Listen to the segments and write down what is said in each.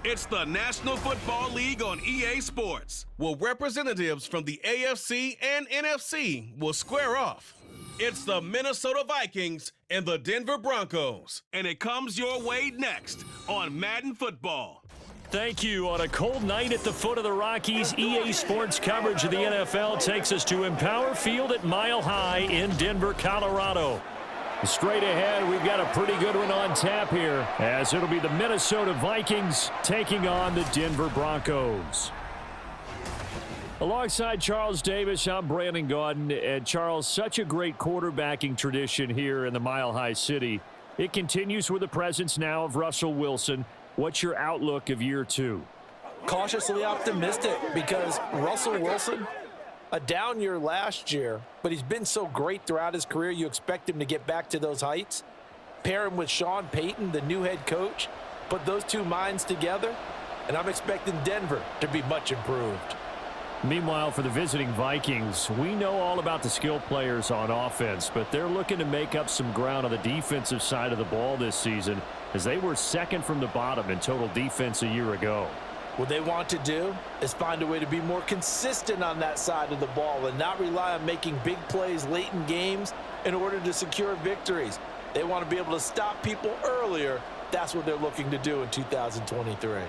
It's the National Football League on EA Sports, where representatives from the AFC and NFC will square off. It's the Minnesota Vikings and the Denver Broncos, and it comes your way next on Madden Football. Thank you. On a cold night at the foot of the Rockies, EA Sports coverage of the NFL takes us to Empower Field at Mile High in Denver, Colorado. Straight ahead, we've got a pretty good one on tap here, as it'll be the Minnesota Vikings taking on the Denver Broncos. Alongside Charles Davis, I'm Brandon Gaudin. And Charles, such a great quarterbacking tradition here in the Mile High City. It continues with the presence now of Russell Wilson. What's your outlook of year two? Cautiously optimistic, because Russell Wilson, a down year last year, but he's been so great throughout his career, you expect him to get back to those heights. Pair him with Sean Payton, the new head coach, put those two minds together, and I'm expecting Denver to be much improved. Meanwhile, for the visiting Vikings, we know all about the skill players on offense, but they're looking to make up some ground on the defensive side of the ball this season, as they were second from the bottom in total defense a year ago. What they want to do is find a way to be more consistent on that side of the ball and not rely on making big plays late in games in order to secure victories. They want to be able to stop people earlier. That's what they're looking to do in 2023.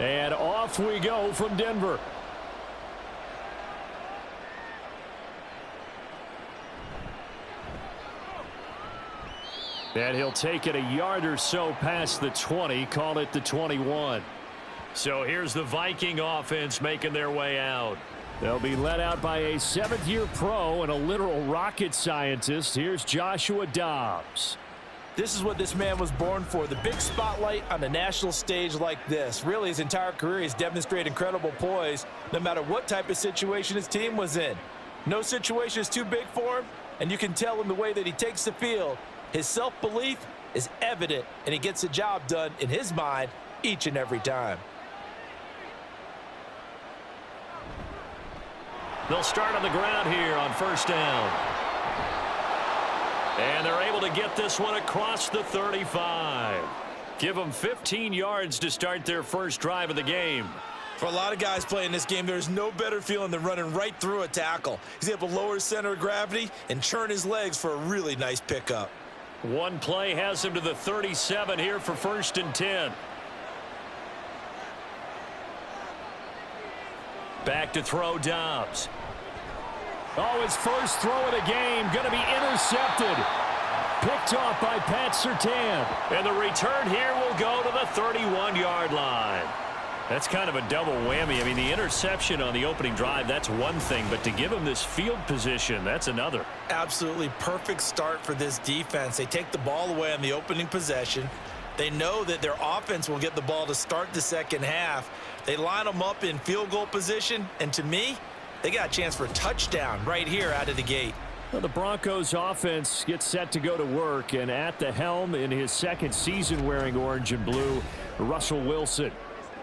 And off we go from Denver. And he'll take it a yard or so past the 20, call it the 21. So here's the Viking offense making their way out. They'll be led out by a seventh-year pro and a literal rocket scientist. Here's Joshua Dobbs. This is what this man was born for, the big spotlight on the national stage like this. Really, his entire career, he's demonstrated incredible poise, no matter what type of situation his team was in. No situation is too big for him, and you can tell in the way that he takes the field. His self-belief is evident, and he gets the job done in his mind each and every time. They'll start on the ground here on first down. And they're able to get this one across the 35. Give them 15 yards to start their first drive of the game. For a lot of guys playing this game, there's no better feeling than running right through a tackle. He's able to lower his center of gravity and churn his legs for a really nice pickup. One play has him to the 37 here for first and 10. Back to throw Dobbs. Oh, his first throw of the game going to be intercepted. Picked off by Pat Surtain. And the return here will go to the 31-yard line. That's kind of a double whammy. I mean, the interception on the opening drive, that's one thing. But to give him this field position, that's another. Absolutely perfect start for this defense. They take the ball away on the opening possession. They know that their offense will get the ball to start the second half. They line them up in field goal position. And to me, they got a chance for a touchdown right here out of the gate. Well, the Broncos offense gets set to go to work. And at the helm in his second season wearing orange and blue, Russell Wilson.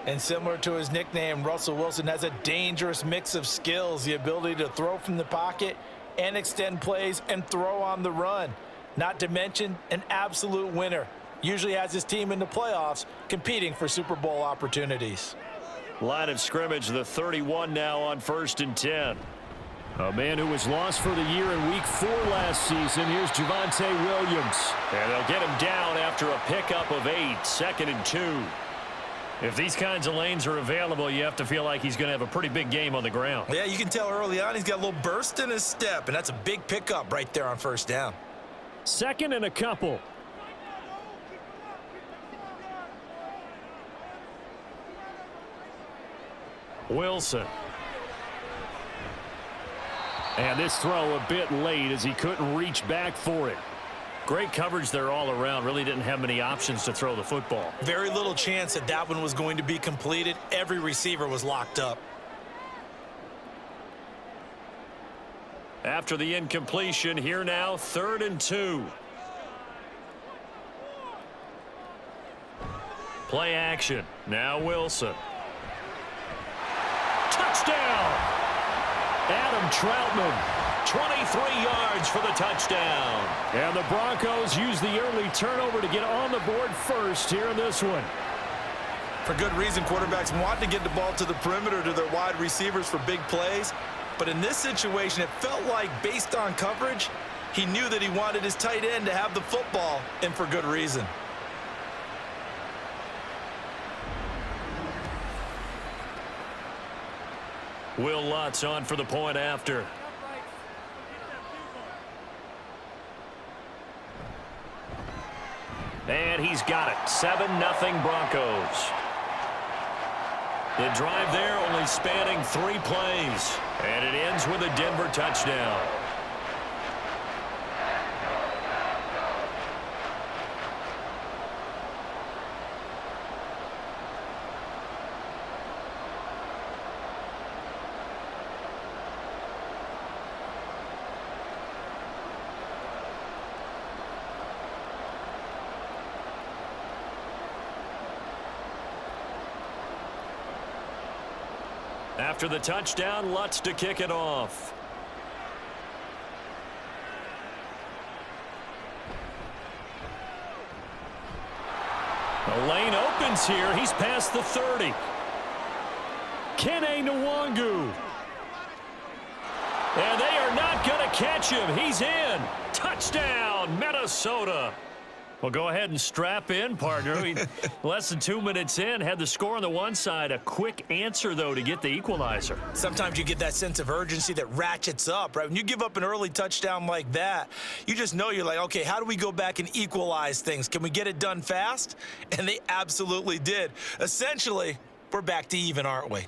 And similar to his nickname, Russell Wilson has a dangerous mix of skills, the ability to throw from the pocket and extend plays and throw on the run. Not to mention an absolute winner. Usually has his team in the playoffs competing for Super Bowl opportunities. Line of scrimmage, the 31 now on first and 10. A man who was lost for the year in week 4 last season. Here's Javonte Williams. And they'll get him down after a pickup of 8, second and 2. If these kinds of lanes are available, you have to feel like he's going to have a pretty big game on the ground. Yeah, you can tell early on he's got a little burst in his step, and that's a big pickup right there on first down. Second and a couple. Wilson. And this throw a bit late as he couldn't reach back for it. Great coverage there all around. Really didn't have many options to throw the football. Very little chance that that one was going to be completed. Every receiver was locked up. After the incompletion, here now, 3rd and 2. Play action. Now Wilson. Touchdown! Adam Troutman. 23 yards for the touchdown. And the Broncos use the early turnover to get on the board first here in this one. For good reason, quarterbacks want to get the ball to the perimeter to their wide receivers for big plays. But in this situation, it felt like, based on coverage, he knew that he wanted his tight end to have the football, and for good reason. Will Lutz on for the point after. And he's got it. 7-0 Broncos. The drive there only spanning 3 plays. And it ends with a Denver touchdown. After the touchdown, Lutz to kick it off. The lane opens here. He's past the 30. Kene Nwangu. And they are not going to catch him. He's in. Touchdown, Minnesota. Well, go ahead and strap in, partner. Less than 2 minutes in, had the score on the one side. A quick answer, though, to get the equalizer. Sometimes you get that sense of urgency that ratchets up, right? When you give up an early touchdown like that, you just know you're like, okay, how do we go back and equalize things? Can we get it done fast? And they absolutely did. Essentially, we're back to even, aren't we?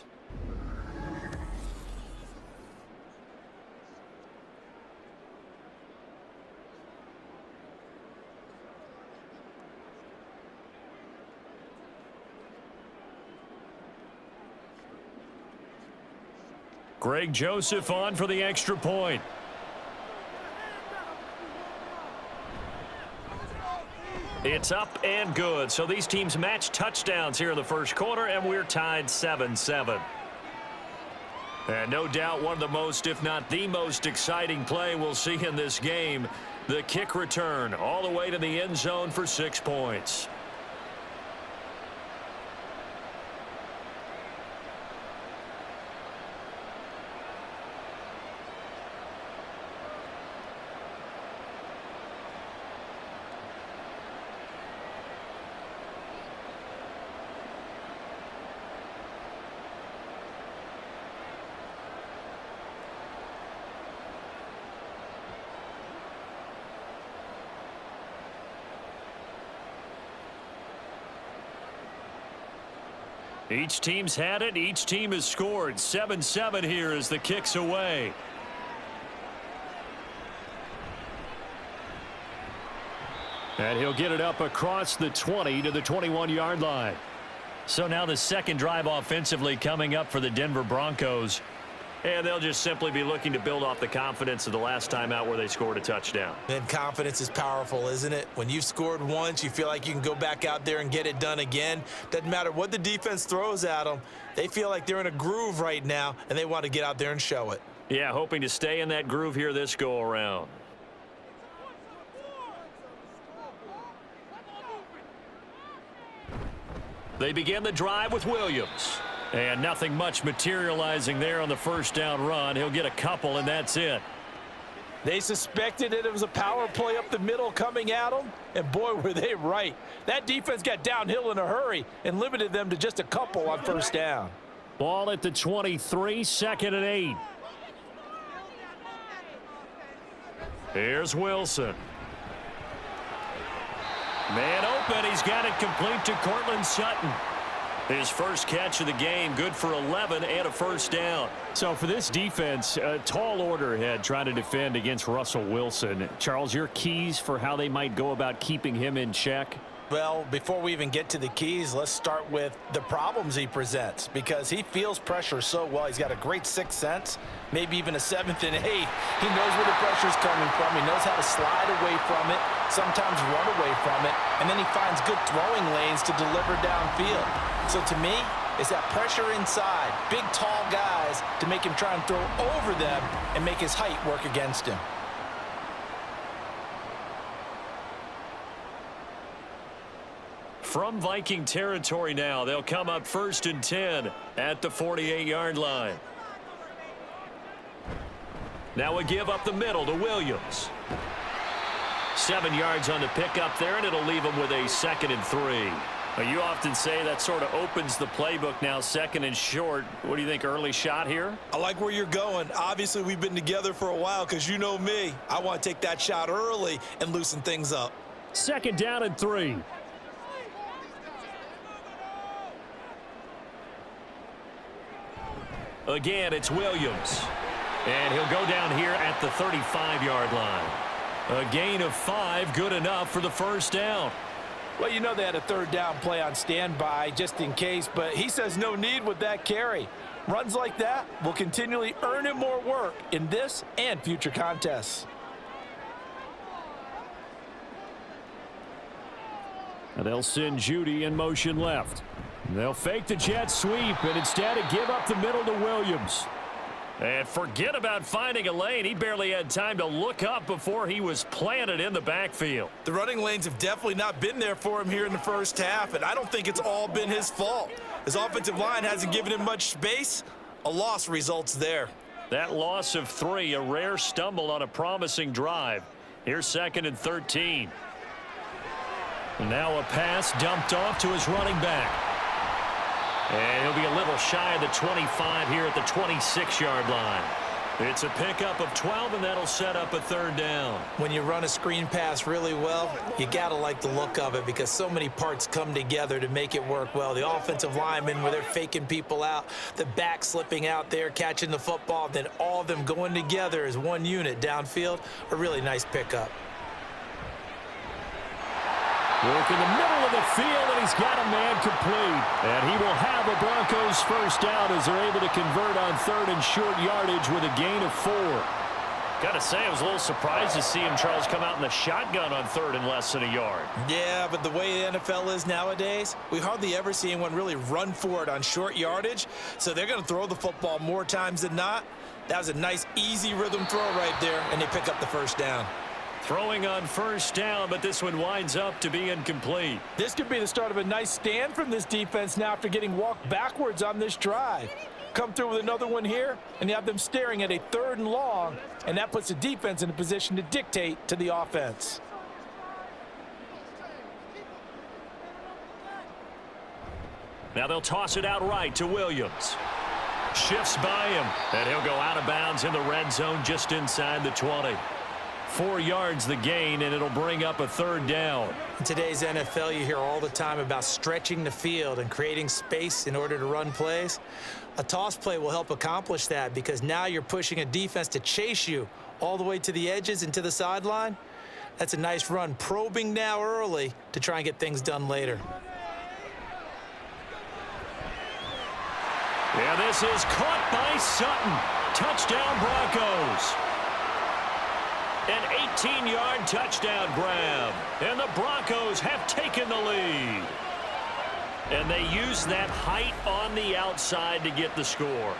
Greg Joseph on for the extra point. It's up and good. So these teams match touchdowns here in the first quarter, and we're tied 7-7. And no doubt one of the most, if not the most exciting play we'll see in this game, the kick return all the way to the end zone for 6 points. Each team's had it. Each team has scored. 7-7 here as the kick's away. And he'll get it up across the 20 to the 21-yard line. So now the second drive offensively coming up for the Denver Broncos. And they'll just simply be looking to build off the confidence of the last time out where they scored a touchdown. And confidence is powerful, isn't it? When you've scored once, you feel like you can go back out there and get it done again. Doesn't matter what the defense throws at them. They feel like they're in a groove right now, and they want to get out there and show it. Yeah, hoping to stay in that groove here this go-around. They begin the drive with Williams. And nothing much materializing there on the first down run. He'll get a couple, and that's it. They suspected that it was a power play up the middle coming at them, and boy, were they right. That defense got downhill in a hurry and limited them to just a couple on first down. Ball at the 23, 2nd and 8. Here's Wilson. Man open. He's got it complete to Cortland Sutton. His first catch of the game, good for 11 and a first down. So for this defense, a tall order ahead trying to defend against Russell Wilson. Charles, your keys for how they might go about keeping him in check? Well, before we even get to the keys, let's start with the problems he presents, because he feels pressure so well. He's got a great sixth sense, maybe even a 7th and 8. He knows where the pressure's coming from. He knows how to slide away from it, sometimes run away from it, and then he finds good throwing lanes to deliver downfield. So to me, is that pressure inside. Big, tall guys to make him try and throw over them and make his height work against him. From Viking territory now, they'll come up 1st and 10 at the 48-yard line. Now a give up the middle to Williams. 7 yards on the pickup there, and it'll leave him with a 2nd and 3. You often say that sort of opens the playbook now, 2nd and short. What do you think, early shot here? I like where you're going. Obviously, we've been together for a while because you know me. I want to take that shot early and loosen things up. 2nd down and 3. Again, it's Williams. And he'll go down here at the 35-yard line. A gain of 5, good enough for the 1st down. Well, you know they had a 3rd down play on standby just in case, but he says no need with that carry. Runs like that will continually earn him more work in this and future contests. And they'll send Judy in motion left. They'll fake the jet sweep and instead give up the middle to Williams. And forget about finding a lane. He barely had time to look up before he was planted in the backfield. The running lanes have definitely not been there for him here in the first half, and I don't think it's all been his fault. His offensive line hasn't given him much space. A loss results there. That loss of 3, a rare stumble on a promising drive. Here's 2nd and 13. And now a pass dumped off to his running back. And he'll be a little shy of the 25 here at the 26-yard line. It's a pickup of 12, and that'll set up a 3rd down. When you run a screen pass really well, you got to like the look of it because so many parts come together to make it work well. The offensive linemen, where they're faking people out, the back slipping out there, catching the football, then all of them going together as one unit downfield, a really nice pickup. Work in the middle of the field, and he's got a man complete. And he will have a Broncos 1st down as they're able to convert on 3rd and short yardage with a gain of 4. Got to say, I was a little surprised to see him, Charles, come out in the shotgun on 3rd and less than a yard. Yeah, but the way the NFL is nowadays, we hardly ever see anyone really run for it on short yardage. So they're going to throw the football more times than not. That was a nice, easy rhythm throw right there, and they pick up the 1st down. Throwing on 1st down, but this one winds up to be incomplete. This could be the start of a nice stand from this defense now after getting walked backwards on this drive. Come through with another one here, and you have them staring at a 3rd and long, and that puts the defense in a position to dictate to the offense. Now they'll toss it out right to Williams. Shifts by him, and he'll go out of bounds in the red zone just inside the 20. 4 yards the gain, and it'll bring up a 3rd down. In today's NFL, you hear all the time about stretching the field and creating space in order to run plays. A toss play will help accomplish that because now you're pushing a defense to chase you all the way to the edges and to the sideline. That's a nice run, probing now early to try and get things done later. Yeah, this is caught by Sutton. Touchdown, Broncos. An 18-yard touchdown grab, and the Broncos have taken the lead. And they use that height on the outside to get the score.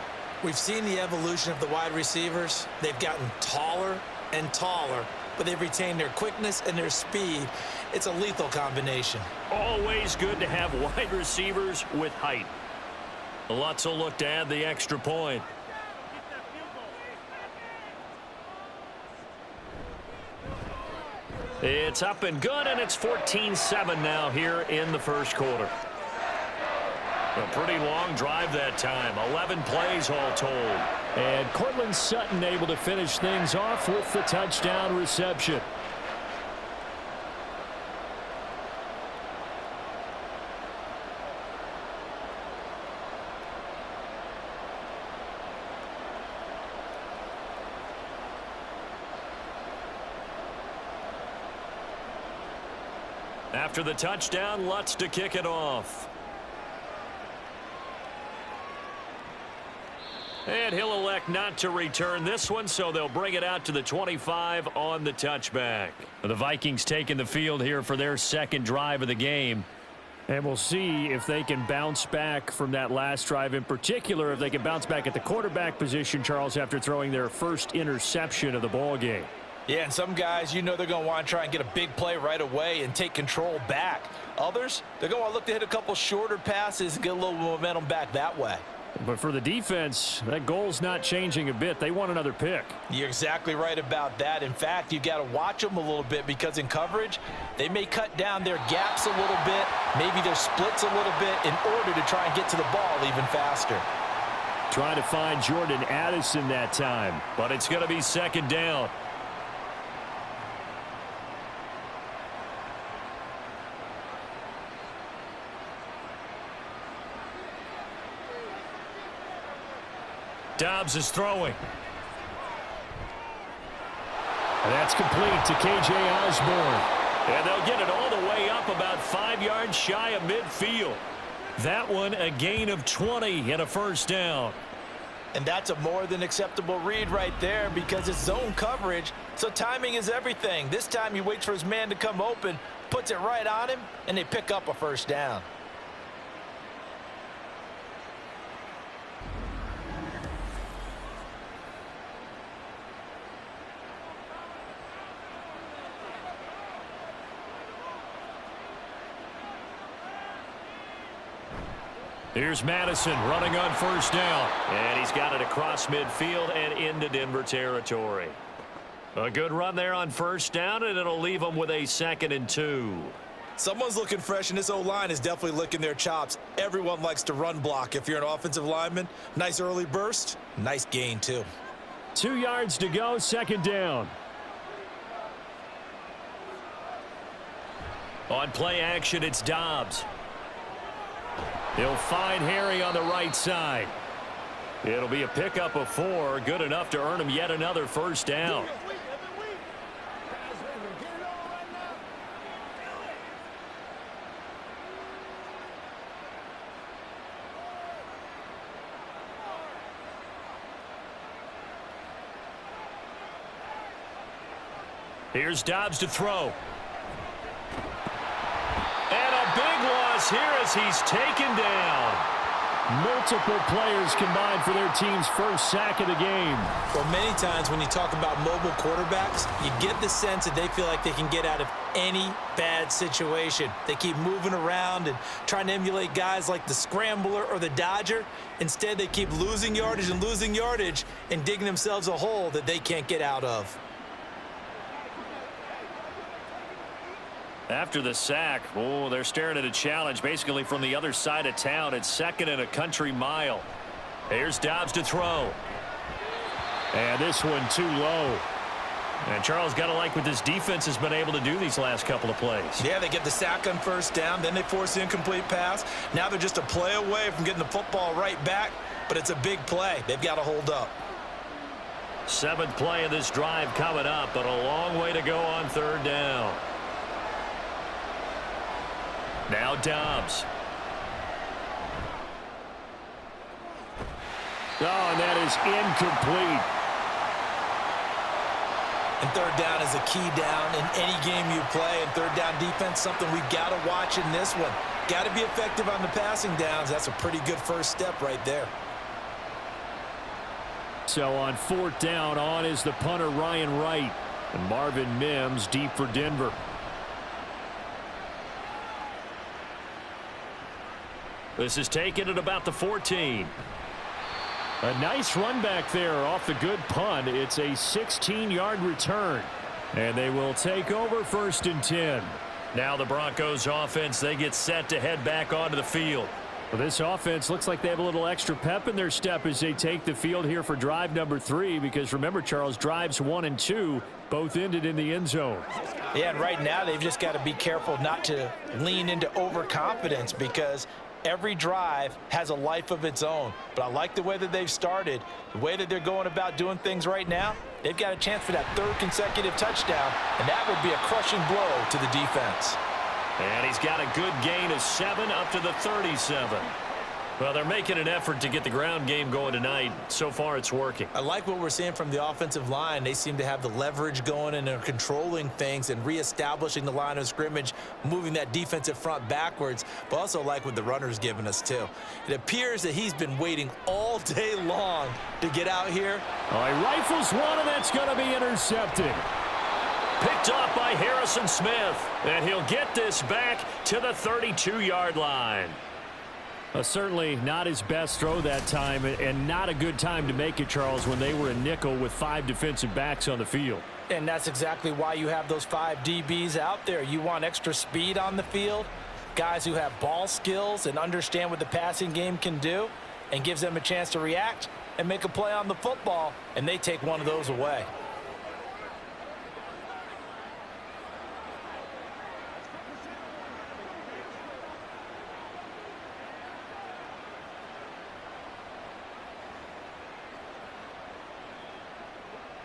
We've seen the evolution of the wide receivers. They've gotten taller and taller, but they've retained their quickness and their speed. It's a lethal combination. Always good to have wide receivers with height. Lutz will look to add the extra point. It's up and good, and it's 14-7 now here in the 1st quarter. A pretty long drive that time, 11 plays all told. And Cortland Sutton able to finish things off with the touchdown reception. After the touchdown, Lutz to kick it off. And he'll elect not to return this one, so they'll bring it out to the 25 on the touchback. The Vikings taking the field here for their 2nd drive of the game. And we'll see if they can bounce back from that last drive, in particular, if they can bounce back at the quarterback position, Charles, after throwing their first interception of the ball game. Yeah, and some guys, you know they're going to want to try and get a big play right away and take control back. Others, they're going to look to hit a couple shorter passes and get a little momentum back that way. But for the defense, that goal's not changing a bit. They want another pick. You're exactly right about that. In fact, you got to watch them a little bit because in coverage, they may cut down their gaps a little bit, maybe their splits a little bit in order to try and get to the ball even faster. Trying to find Jordan Addison that time, but it's going to be second down. Dobbs is throwing. And that's complete to K.J. Osborne. And they'll get it all the way up about 5 yards shy of midfield. That one a gain of 20 and a first down. And that's a more than acceptable read right there because it's zone coverage, so timing is everything. This time he waits for his man to come open, puts it right on him, and they pick up a first down. Here's Madison running on first down. And he's got it across midfield and into Denver territory. A good run there on first down, and it'll leave them with a 2nd and 2. Someone's looking fresh, and this O-line is definitely licking their chops. Everyone likes to run block. If you're an offensive lineman, nice early burst, nice gain too. 2 yards to go, second down. On play action, it's Dobbs. He'll find Harry on the right side. It'll be a pickup of 4, good enough to earn him yet another first down. Here's Dobbs to throw. And a big loss here as he's taken down. Multiple players combined for their team's first sack of the game. Well, many times when you talk about mobile quarterbacks, you get the sense that they feel like they can get out of any bad situation. They keep moving around and trying to emulate guys like the Scrambler or the Dodger. Instead, they keep losing yardage and digging themselves a hole that they can't get out of. After the sack, they're staring at a challenge basically from the other side of town. It's 2nd and a country mile. Here's Dobbs to throw. And this one too low. And Charles, got to like what this defense has been able to do these last couple of plays. Yeah, they get the sack on first down, then they force the incomplete pass. Now they're just a play away from getting the football right back, but it's a big play. They've got to hold up. 7th play of this drive coming up, but a long way to go on third down. Now Dobbs. Oh, and that is incomplete. And third down is a key down in any game you play. And third down defense, something we've got to watch in this one. Got to be effective on the passing downs. That's a pretty good first step right there. So on 4th down, on is the punter Ryan Wright. And Marvin Mims deep for Denver. This is taken at about the 14. A nice run back there off the good punt. It's a 16-yard return. And they will take over 1st and 10. Now the Broncos offense, they get set to head back onto the field. Well, this offense looks like they have a little extra pep in their step as they take the field here for drive number 3. Because remember, Charles, drives 1 and 2 both ended in the end zone. Yeah, and right now they've just got to be careful not to lean into overconfidence because every drive has a life of its own. But I like the way that they've started, the way that they're going about doing things right now. They've got a chance for that 3rd consecutive touchdown, and that would be a crushing blow to the defense. And he's got a good gain of 7 up to the 37. Well, they're making an effort to get the ground game going tonight. So far, it's working. I like what we're seeing from the offensive line. They seem to have the leverage going and they're controlling things and reestablishing the line of scrimmage, moving that defensive front backwards, but also like what the runner's giving us, too. It appears that he's been waiting all day long to get out here. All right, rifles one, and that's going to be intercepted. Picked off by Harrison Smith, and he'll get this back to the 32-yard line. Certainly not his best throw that time, and not a good time to make it, Charles, when they were in nickel with 5 defensive backs on the field. And that's exactly why you have those 5 DBs out there. You want extra speed on the field, guys who have ball skills and understand what the passing game can do, and gives them a chance to react and make a play on the football, and they take one of those away.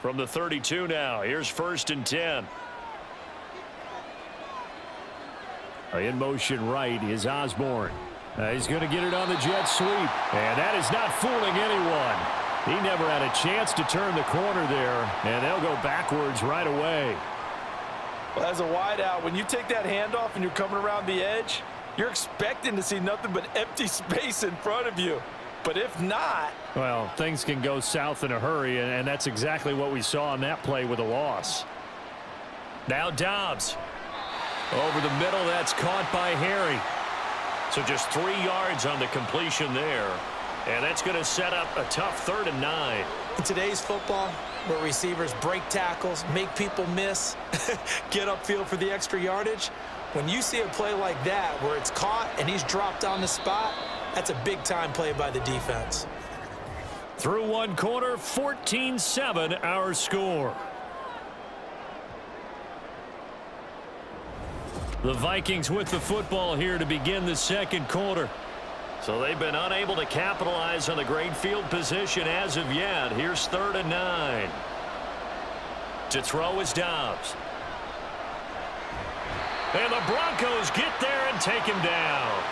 From the 32 now, here's 1st and 10. In motion right is Osborne. He's going to get it on the jet sweep, and that is not fooling anyone. He never had a chance to turn the corner there, and they'll go backwards right away. Well, as a wideout, when you take that handoff and you're coming around the edge, you're expecting to see nothing but empty space in front of you. But if not... Well, things can go south in a hurry, and that's exactly what we saw on that play with a loss. Now Dobbs. Over the middle, that's caught by Harry. So just 3 yards on the completion there. And that's going to set up a tough 3rd and 9. In today's football, where receivers break tackles, make people miss, get upfield for the extra yardage, when you see a play like that where it's caught and he's dropped on the spot, that's a big-time play by the defense. Through one quarter, 14-7 our score. The Vikings with the football here to begin the 2nd quarter. So they've been unable to capitalize on the great field position as of yet. Here's 3rd and 9. To throw is Dobbs. And the Broncos get there and take him down.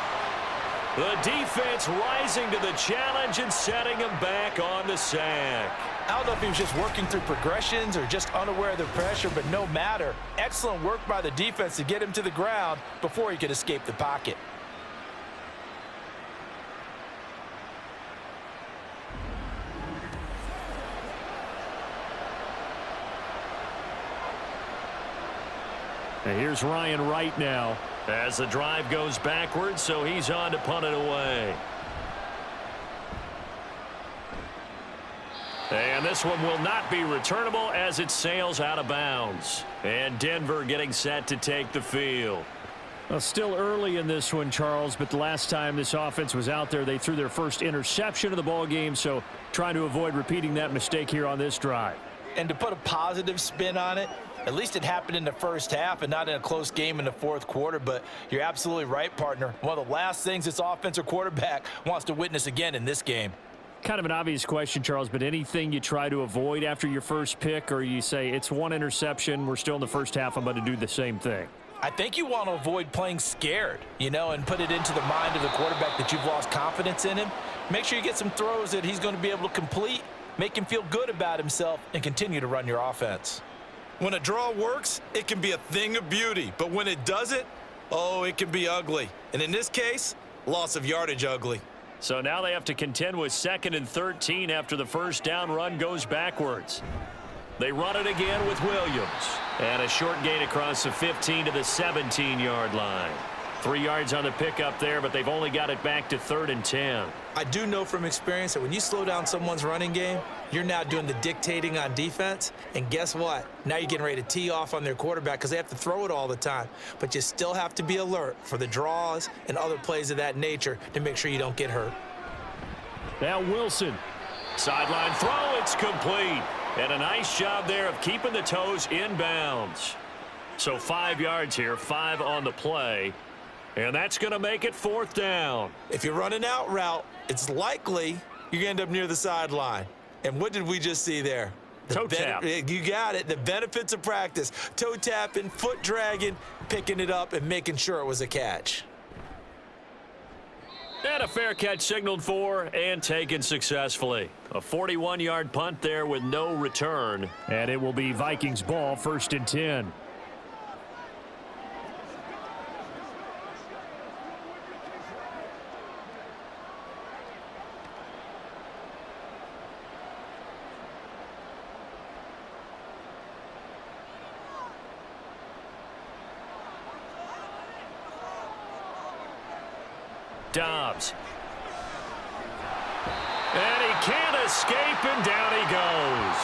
The defense rising to the challenge and setting him back on the sack. I don't know if he was just working through progressions or just unaware of the pressure, but no matter. Excellent work by the defense to get him to the ground before he could escape the pocket. And here's Ryan Wright now as the drive goes backwards, so he's on to punt it away. And this one will not be returnable as it sails out of bounds. And Denver getting set to take the field. Well, still early in this one, Charles, but the last time this offense was out there, they threw their first interception of the ball game, so trying to avoid repeating that mistake here on this drive. And to put a positive spin on it, at least it happened in the first half and not in a close game in the 4th quarter, but you're absolutely right, partner. One of the last things this offensive quarterback wants to witness again in this game. Kind of an obvious question, Charles, but anything you try to avoid after your first pick, or you say it's one interception, we're still in the first half, I'm going to do the same thing? I think you want to avoid playing scared, and put it into the mind of the quarterback that you've lost confidence in him. Make sure you get some throws that he's going to be able to complete, make him feel good about himself, and continue to run your offense. When a draw works, it can be a thing of beauty, but when it doesn't, oh, it can be ugly. And in this case, loss of yardage ugly. So now they have to contend with 2nd and 13 after the first down run goes backwards. They run it again with Williams. And a short gain across the 15 to the 17-yard line. 3 yards on the pickup there, but they've only got it back to 3rd and 10. I do know from experience that when you slow down someone's running game, you're now doing the dictating on defense. And guess what? Now you're getting ready to tee off on their quarterback because they have to throw it all the time. But you still have to be alert for the draws and other plays of that nature to make sure you don't get hurt. Now Wilson. Sideline throw, it's complete. And a nice job there of keeping the toes in bounds. So 5 yards here, 5 on the play. And that's going to make it 4th down. If you run an out route, it's likely you're going to end up near the sideline. And what did we just see there? Toe tap. You got it. The benefits of practice. Toe tapping, foot dragging, picking it up, and making sure it was a catch. And a fair catch signaled for and taken successfully. A 41-yard punt there with no return. And it will be Vikings ball, 1st and 10. Dobbs. And he can't escape, and down he goes.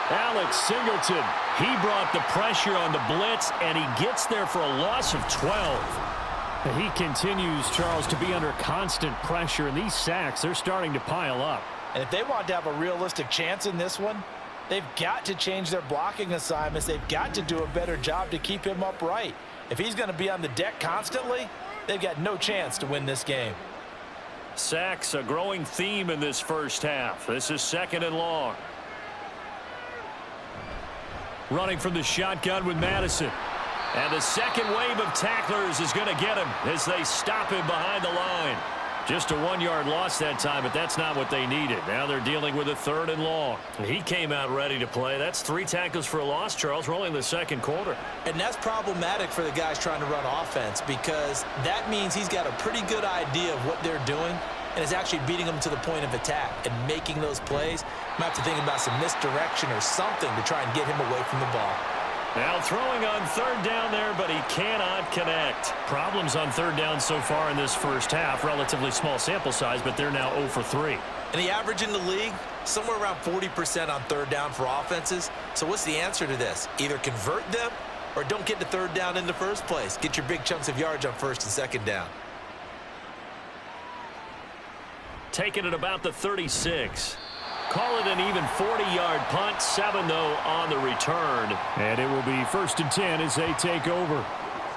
Alex Singleton, he brought the pressure on the blitz, and he gets there for a loss of 12. He continues, Charles, to be under constant pressure, and these sacks, they're starting to pile up. And if they want to have a realistic chance in this one, they've got to change their blocking assignments. They've got to do a better job to keep him upright. If he's going to be on the deck constantly, they've got no chance to win this game. Sacks, a growing theme in this first half. This is 2nd and long. Running from the shotgun with Madison. And the second wave of tacklers is going to get him as they stop him behind the line. Just a 1-yard loss that time, but that's not what they needed. Now they're dealing with a 3rd and long. He came out ready to play. That's 3 tackles for a loss, Charles, rolling the second quarter. And that's problematic for the guys trying to run offense, because that means he's got a pretty good idea of what they're doing and is actually beating them to the point of attack and making those plays. Might have to think about some misdirection or something to try and get him away from the ball. Now throwing on 3rd down there, but he cannot connect. Problems on 3rd down so far in this first half. Relatively small sample size, but they're now 0 for 3. And the average in the league, somewhere around 40% on 3rd down for offenses. So what's the answer to this? Either convert them or don't get to 3rd down in the first place. Get your big chunks of yards on 1st and 2nd down. Taken at about the 36. Call it an even 40-yard punt. 7, though, on the return. And it will be 1st and 10 as they take over.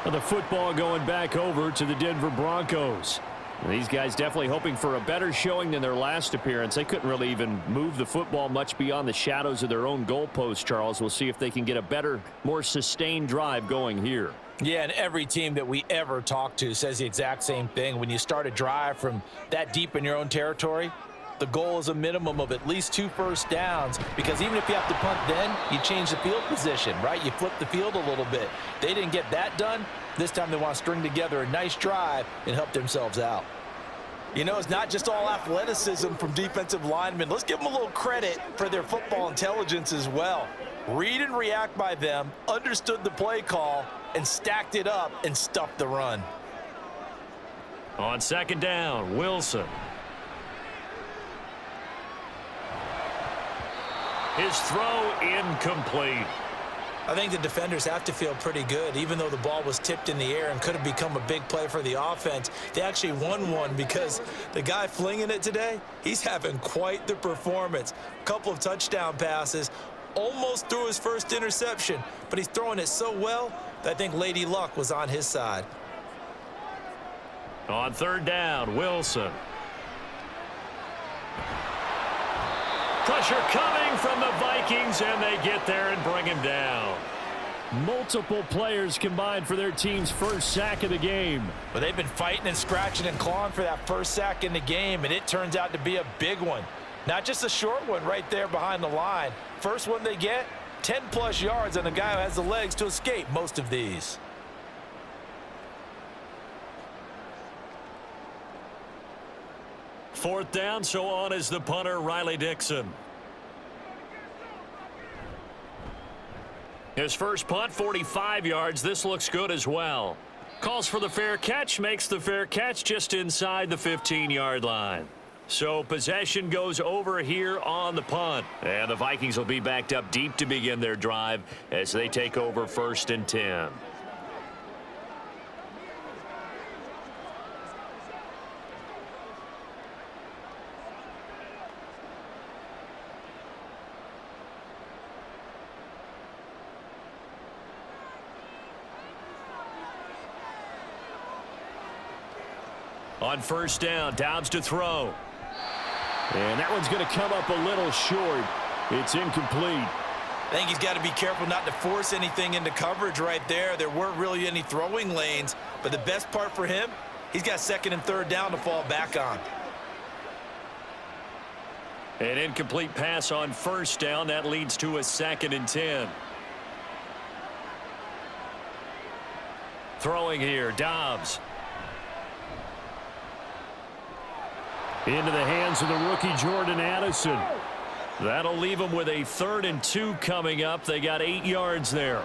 The football going back over to the Denver Broncos. These guys definitely hoping for a better showing than their last appearance. They couldn't really even move the football much beyond the shadows of their own goalpost, Charles. We'll see if they can get a better, more sustained drive going here. Yeah, and every team that we ever talk to says the exact same thing. When you start a drive from that deep in your own territory, the goal is a minimum of at least 2 first downs, because even if you have to punt then, you change the field position, right? You flip the field a little bit. They didn't get that done. This time they want to string together a nice drive and help themselves out. You know, it's not just all athleticism from defensive linemen. Let's give them a little credit for their football intelligence as well. Read and react by them, understood the play call, and stacked it up and stuffed the run. On 2nd down, Wilson. His throw incomplete. I think the defenders have to feel pretty good. Even though the ball was tipped in the air and could have become a big play for the offense, they actually won one because the guy flinging it today, he's having quite the performance. A couple of touchdown passes, almost threw his first interception, but he's throwing it so well that I think Lady Luck was on his side. On 3rd down, Wilson. Pressure coming from the Vikings, and they get there and bring him down. Multiple players combined for their team's first sack of the game. But they've been fighting and scratching and clawing for that first sack in the game, and it turns out to be a big one. Not just a short one right there behind the line. First one they get, 10-plus yards on a guy who has the legs to escape most of these. Fourth down, so on is the punter, Riley Dixon. His first punt, 45 yards. This looks good as well. Calls for the fair catch, makes the fair catch just inside the 15-yard line. So possession goes over here on the punt. And the Vikings will be backed up deep to begin their drive as they take over 1st and 10. On 1st down, Dobbs to throw. And that one's going to come up a little short. It's incomplete. I think he's got to be careful not to force anything into coverage right there. There weren't really any throwing lanes, but the best part for him, He's got second and third down to fall back on. An incomplete pass on first down. That leads to a 2nd and 10. Throwing here, Dobbs. Into the hands of the rookie Jordan Addison. That'll leave them with a 3rd and 2 coming up. They got 8 yards there.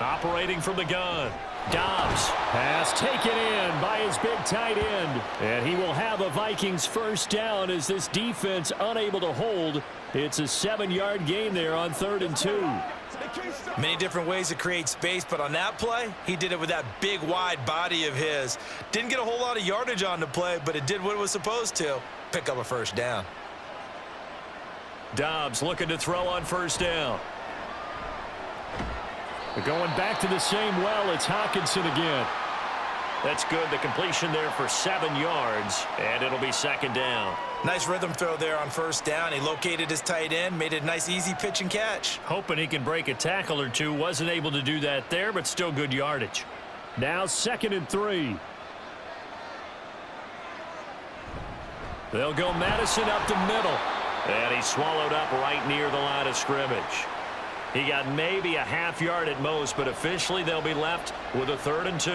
Operating from the gun. Dobbs. Pass taken in by his big tight end. And he will have a Vikings first down as this defense unable to hold. It's a 7-yard gain there on 3rd and 2. Many different ways to create space, but on that play, he did it with that big, wide body of his. Didn't get a whole lot of yardage on the play, but it did what it was supposed to. Pick up a first down. Dobbs looking to throw on first down. Going back to the same well, it's Hockenson again. That's good. The completion there for 7 yards, and it'll be 2nd down. Nice rhythm throw there on first down. He located his tight end, made it a nice, easy pitch and catch. Hoping he can break a tackle or two. Wasn't able to do that there, but still good yardage. Now 2nd and 3. They'll go Madison up the middle. And he's swallowed up right near the line of scrimmage. He got maybe a half yard at most, but officially they'll be left with a 3rd and 2.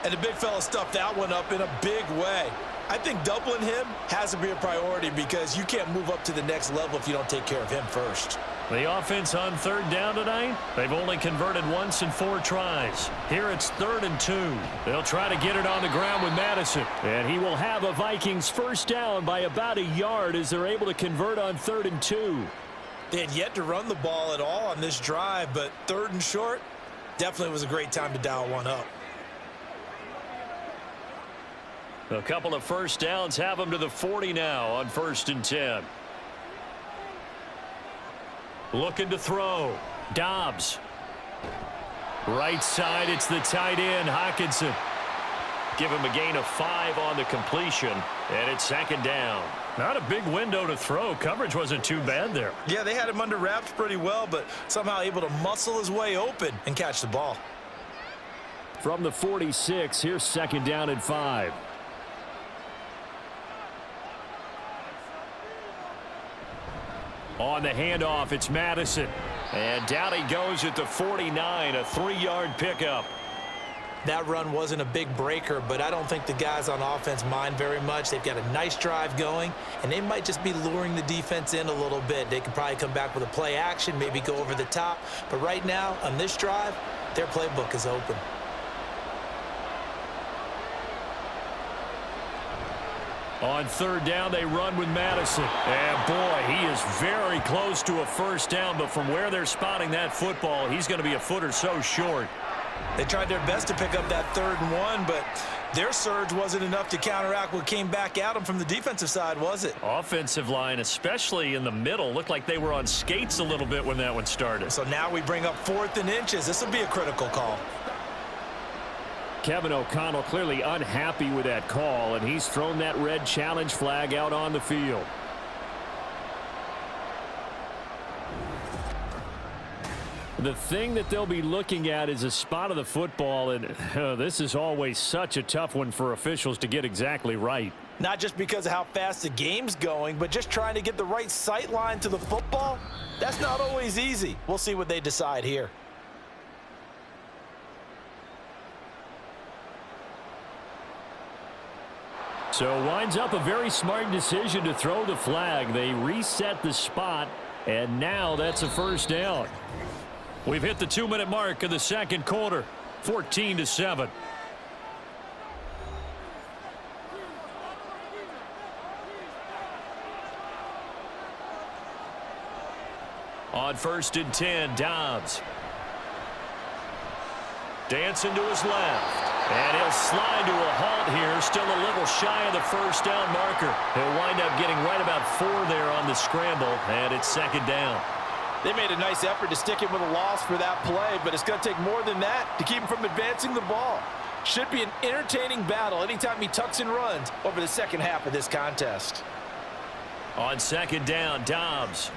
And the big fella stuffed that one up in a big way. I think doubling him has to be a priority because you can't move up to the next level if you don't take care of him first. The offense on 3rd down tonight, they've only converted once in 4 tries. Here it's 3rd and 2. They'll try to get it on the ground with Madison. And he will have a Vikings first down by about a yard as they're able to convert on 3rd and 2. They had yet to run the ball at all on this drive, but 3rd and short definitely was a great time to dial one up. A couple of first downs have them to the 40 now on 1st and 10. Looking to throw. Dobbs. Right side, it's the tight end, Hockenson. Give him a gain of 5 on the completion, and it's 2nd down. Not a big window to throw. Coverage wasn't too bad there. Yeah, they had him under wraps pretty well, but somehow able to muscle his way open and catch the ball. From the 46, here's 2nd down and 5. On the handoff, it's Madison. And down he goes at the 49, a 3-yard pickup. That run wasn't a big breaker, but I don't think the guys on offense mind very much. They've got a nice drive going, and they might just be luring the defense in a little bit. They could probably come back with a play action, maybe go over the top. But right now, on this drive, their playbook is open. On 3rd down, they run with Madison. And, boy, he is very close to a first down, but from where they're spotting that football, he's going to be a foot or so short. They tried their best to pick up that 3rd and 1, but their surge wasn't enough to counteract what came back at them from the defensive side, was it? Offensive line, especially in the middle, looked like they were on skates a little bit when that one started. So now we bring up 4th and inches. This will be a critical call. Kevin O'Connell clearly unhappy with that call, and he's thrown that red challenge flag out on the field. The thing that they'll be looking at is a spot of the football, and this is always such a tough one for officials to get exactly right. Not just because of how fast the game's going, but just trying to get the right sight line to the football. That's not always easy. We'll see what they decide here. So winds up a very smart decision to throw the flag. They reset the spot, and now that's a first down. We've hit the 2-minute mark of the 2nd quarter, 14-7. On 1st and 10, Dobbs. Dancing to his left. And he'll slide to a halt here, still a little shy of the first down marker. He'll wind up getting right about 4 there on the scramble, and it's 2nd down. They made a nice effort to stick him with a loss for that play, but it's going to take more than that to keep him from advancing the ball. Should be an entertaining battle anytime he tucks and runs over the second half of this contest. On second down, Dobbs.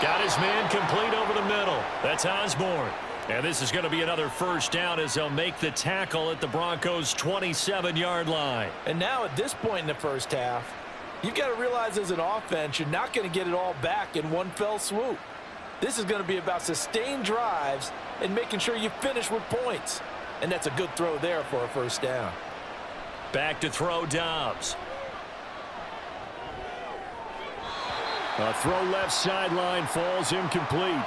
Got his man complete over the middle. That's Osborne. And this is going to be another first down as they'll make the tackle at the Broncos' 27-yard line. And now at this point in the first half, you've got to realize as an offense, you're not going to get it all back in one fell swoop. This is going to be about sustained drives and making sure you finish with points. And that's a good throw there for a first down. Back to throw, Dobbs. A throw left sideline falls incomplete.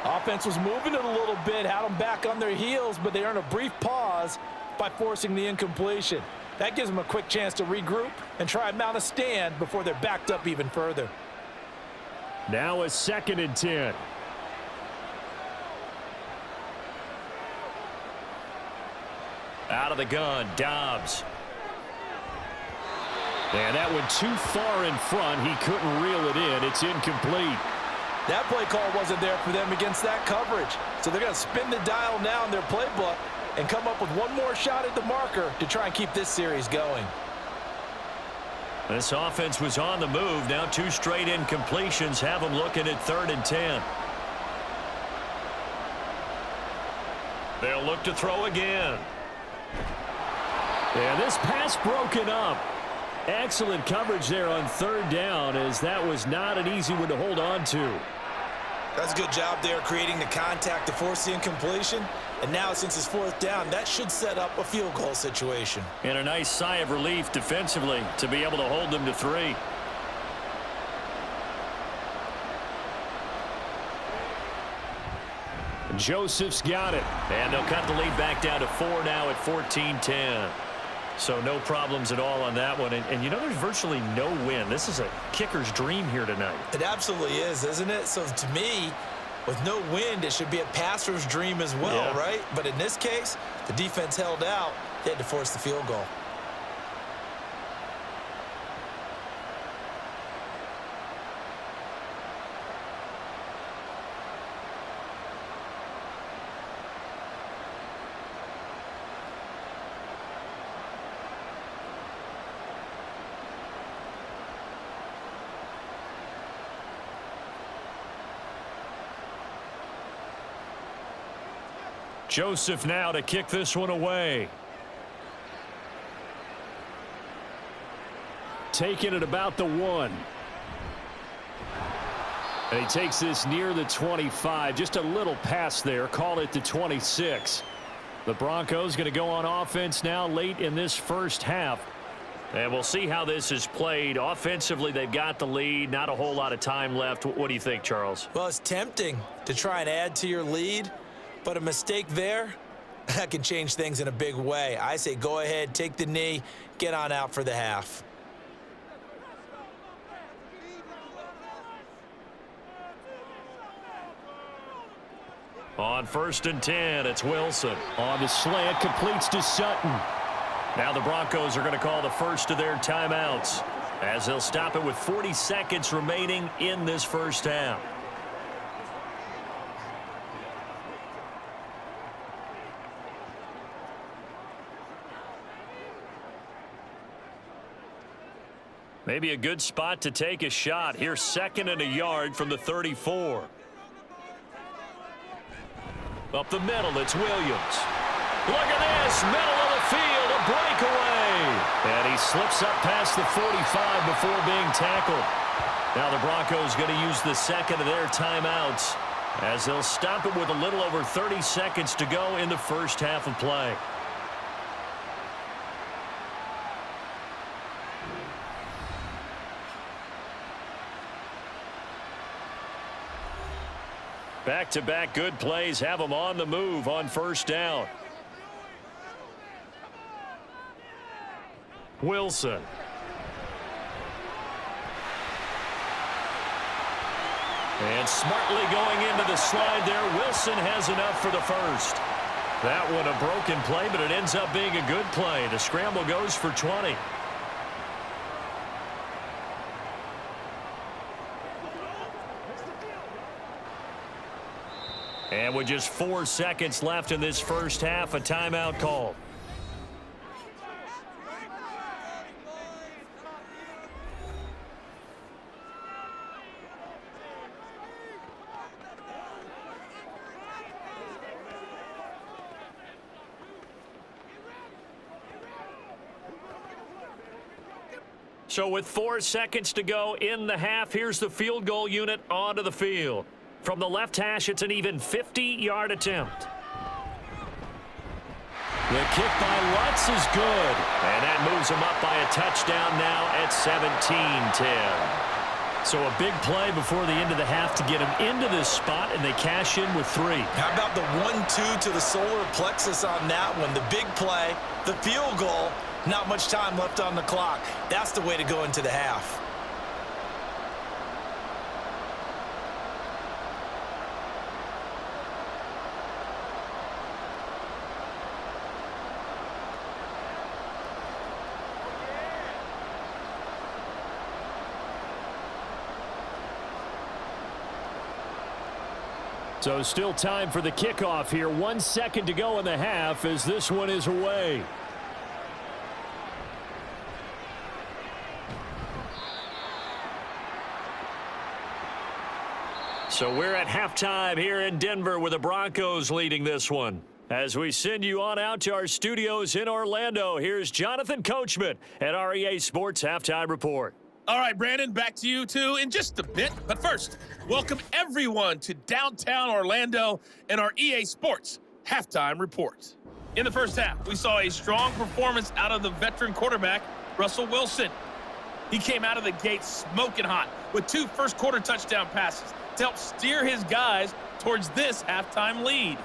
Offense was moving it a little bit, had them back on their heels, but they earned a brief pause by forcing the incompletion. That gives them a quick chance to regroup and try and mount a stand before they're backed up even further. Now a 2nd and 10. Out of the gun, Dobbs. And that went too far in front. He couldn't reel it in. It's incomplete. That play call wasn't there for them against that coverage. So they're going to spin the dial now in their playbook and come up with one more shot at the marker to try and keep this series going. This offense was on the move. Now 2 straight incompletions have them looking at 3rd and 10. They'll look to throw again. And this pass broken up. Excellent coverage there on 3rd down, as that was not an easy one to hold on to. That's a good job there creating the contact to force the incompletion. And now since it's 4th down, that should set up a field goal situation. And a nice sigh of relief defensively to be able to hold them to 3. Joseph's got it. And they'll cut the lead back down to 4 now at 14-10. So no problems at all on that one. And you know, there's virtually no win. This is a kicker's dream here tonight. It absolutely is, isn't it? So to me, with no wind, it should be a passer's dream as well, right? But in this case, the defense held out. They had to force the field goal. Joseph now to kick this one away. Taking it about the 1. And he takes this near the 25. Just a little pass there. Call it the 26. The Broncos going to go on offense now late in this first half. And we'll see how this is played. Offensively, they've got the lead. Not a whole lot of time left. What do you think, Charles? Well, it's tempting to try and add to your lead. But a mistake there, that can change things in a big way. I say go ahead, take the knee, get on out for the half. On 1st and 10, it's Wilson. On the slant, completes to Sutton. Now the Broncos are going to call the first of their timeouts, as they'll stop it with 40 seconds remaining in this first half. Maybe a good spot to take a shot. Here's 2nd and a yard from the 34. Up the middle, it's Williams. Look at this, middle of the field, a breakaway. And he slips up past the 45 before being tackled. Now the Broncos going to use the 2nd of their timeouts, as they'll stop it with a little over 30 seconds to go in the first half of play. Back-to-back good plays have them on the move on 1st down. Wilson. And smartly going into the slide there. Wilson has enough for the first. That one a broken play, but it ends up being a good play. The scramble goes for 20. And with just 4 seconds left in this first half, a timeout call. So with 4 seconds to go in the half, here's the field goal unit onto the field. From the left hash, it's an even 50-yard attempt. The kick by Lutz is good. And that moves him up by a touchdown now at 17-10. So a big play before the end of the half to get him into this spot, and they cash in with 3. How about the 1-2 to the solar plexus on that one? The big play, the field goal. Not much time left on the clock. That's the way to go into the half. So still time for the kickoff here. 1 second to go in the half as this one is away. So we're at halftime here in Denver with the Broncos leading this one. As we send you on out to our studios in Orlando, here's Jonathan Coachman at our EA Sports Halftime Report. All right, Brandon, back to you two in just a bit. But first, welcome everyone to downtown Orlando and our EA Sports Halftime Report. In the first half, we saw a strong performance out of the veteran quarterback, Russell Wilson. He came out of the gate smoking hot with 2 first-quarter touchdown passes to help steer his guys towards this halftime lead.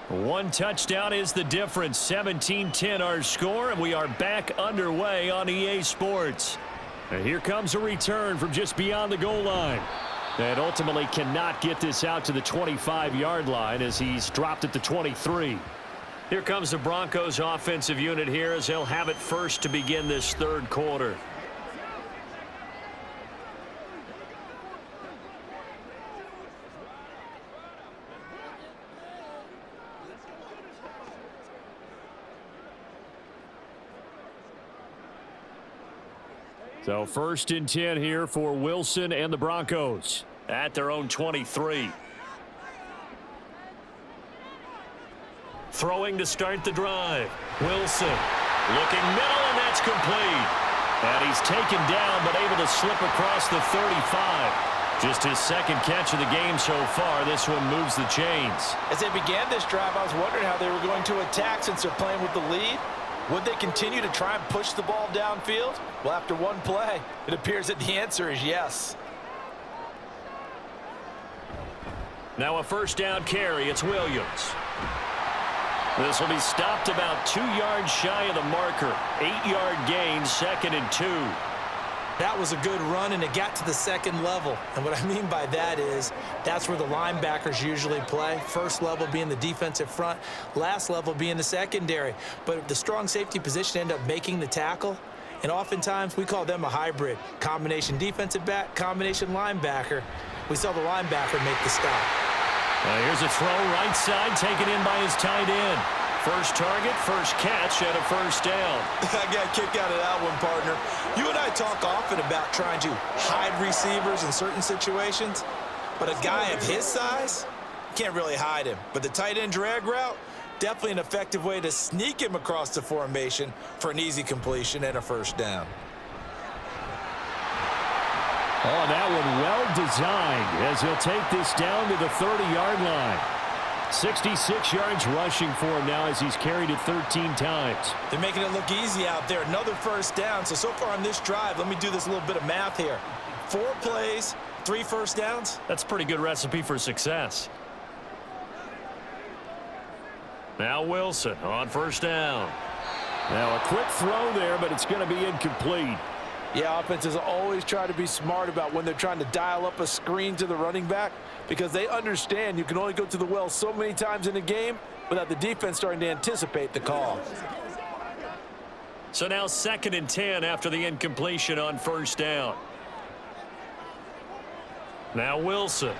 One touchdown is the difference. 17-10 our score, and we are back underway on EA Sports. And here comes a return from just beyond the goal line. And ultimately cannot get this out to the 25-yard line as he's dropped at the 23. Here comes the Broncos offensive unit here as they'll have it first to begin this third quarter. So 1st and 10 here for Wilson and the Broncos at their own 23. Throwing to start the drive. Wilson looking middle, and that's complete. And he's taken down but able to slip across the 35. Just his second catch of the game so far. This one moves the chains. As they began this drive, I was wondering how they were going to attack since they're playing with the lead. Would they continue to try and push the ball downfield? Well, after one play, it appears that the answer is yes. Now a first down carry. It's Williams. This will be stopped about 2 yards shy of the marker. 8-yard gain, 2nd and 2. That was a good run, and it got to the second level. And what I mean by that is that's where the linebackers usually play. First level being the defensive front, last level being the secondary. But the strong safety position ended up making the tackle. And oftentimes we call them a hybrid. Combination defensive back, combination linebacker. We saw the linebacker make the stop. Here's a throw right side taken in by his tight end. First target, first catch, and a first down. I got a kick out of that one, partner. You and I talk often about trying to hide receivers in certain situations, but a guy of his size, can't really hide him. But the tight end drag route, definitely an effective way to sneak him across the formation for an easy completion and a first down. Oh, that one well designed as he'll take this down to the 30-yard line. 66 yards rushing for him now as he's carried it 13 times. They're making it look easy out there. Another first down. So far on this drive, let me do this little bit of math here. 4 plays, 3 first downs? That's a pretty good recipe for success. Now Wilson on first down. Now a quick throw there, but it's going to be incomplete. Yeah, offenses always try to be smart about when they're trying to dial up a screen to the running back because they understand you can only go to the well so many times in a game without the defense starting to anticipate the call. So now 2nd and 10 after the incompletion on first down. Now Wilson.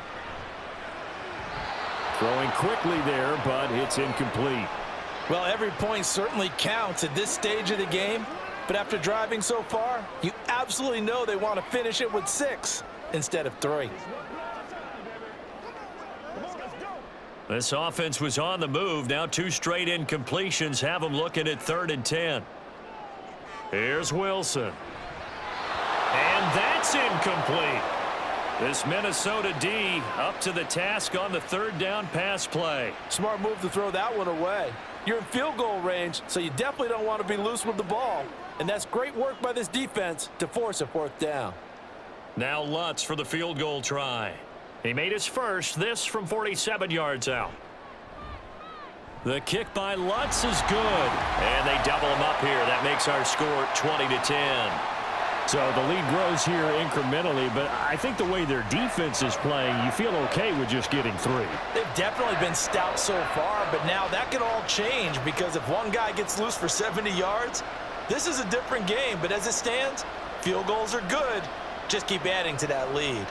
Throwing quickly there, but it's incomplete. Well, every point certainly counts at this stage of the game, but after driving so far, you absolutely know they want to finish it with 6 instead of 3. This offense was on the move. Now 2 straight incompletions have them looking at 3rd and 10. Here's Wilson. And that's incomplete. This Minnesota D up to the task on the 3rd down pass play. Smart move to throw that one away. You're in field goal range, so you definitely don't want to be loose with the ball. And that's great work by this defense to force a 4th down. Now Lutz for the field goal try. He made his first, this from 47 yards out. The kick by Lutz is good. And they double him up here. That makes our score 20-10. So the lead grows here incrementally, but I think the way their defense is playing, you feel okay with just getting 3. They've definitely been stout so far, but now that could all change because if one guy gets loose for 70 yards, this is a different game. But as it stands, field goals are good. Just keep adding to that lead.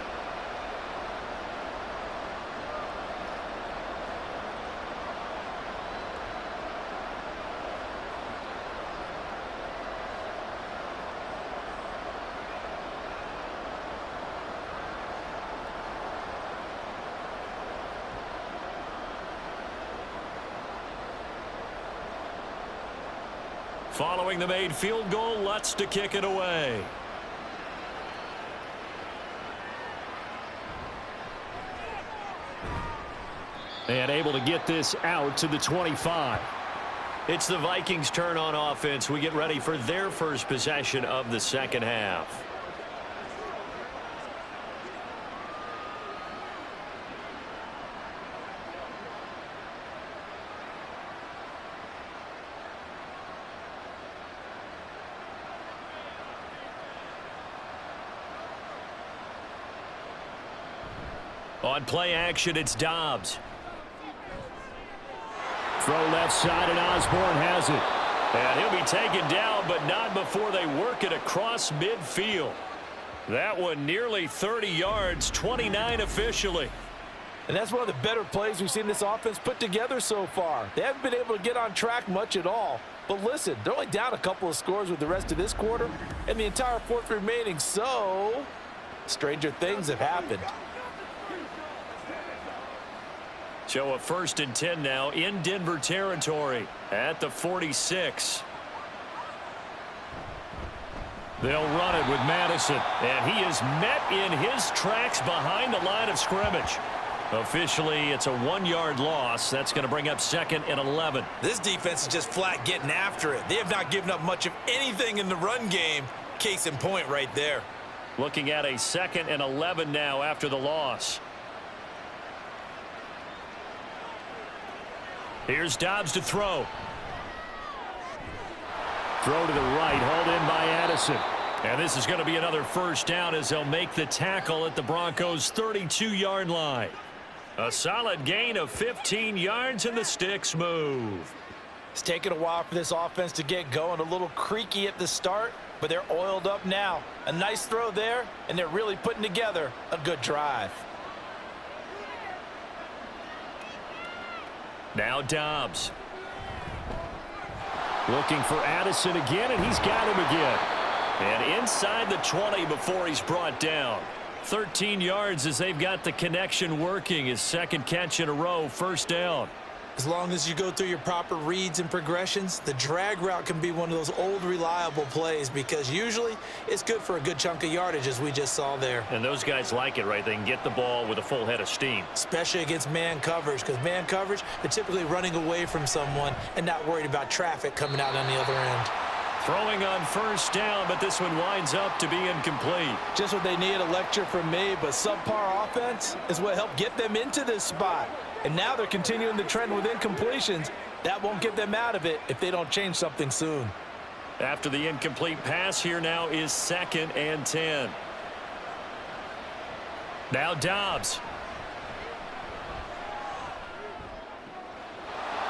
Following the made field goal, Lutz to kick it away. And able to get this out to the 25. It's the Vikings' turn on offense. We get ready for their first possession of the 2nd half. On play action, it's Dobbs. Throw left side, and Osborne has it. And he'll be taken down, but not before they work it across midfield. That one nearly 30 yards, 29 officially. And that's one of the better plays we've seen this offense put together so far. They haven't been able to get on track much at all. But listen, they're only down a couple of scores with the rest of this quarter and the entire 4th remaining, so stranger things have happened. So a 1st and 10 now in Denver territory at the 46. They'll run it with Madison. And he is met in his tracks behind the line of scrimmage. Officially, it's a 1-yard loss. That's going to bring up 2nd and 11. This defense is just flat getting after it. They have not given up much of anything in the run game. Case in point right there. Looking at a 2nd and 11 now after the loss. Here's Dobbs to throw. Throw to the right, hauled in by Addison. And this is going to be another 1st down as they'll make the tackle at the Broncos' 32-yard line. A solid gain of 15 yards, and the sticks move. It's taken a while for this offense to get going. A little creaky at the start, but they're oiled up now. A nice throw there, and they're really putting together a good drive. Now Dobbs. Looking for Addison again, and he's got him again. And inside the 20 before he's brought down. 13 yards as they've got the connection working. His 2nd catch in a row, 1st down. As long as you go through your proper reads and progressions, the drag route can be one of those old reliable plays because usually it's good for a good chunk of yardage as we just saw there. And those guys like it, right? They can get the ball with a full head of steam. Especially against man coverage because man coverage, they're typically running away from someone and not worried about traffic coming out on the other end. Throwing on first down, but this one winds up to be incomplete. Just what they need, a lecture from me, but subpar offense is what helped get them into this spot. And now they're continuing the trend with incompletions. That won't get them out of it if they don't change something soon. After the incomplete pass, here now is 2nd and 10. Now Dobbs.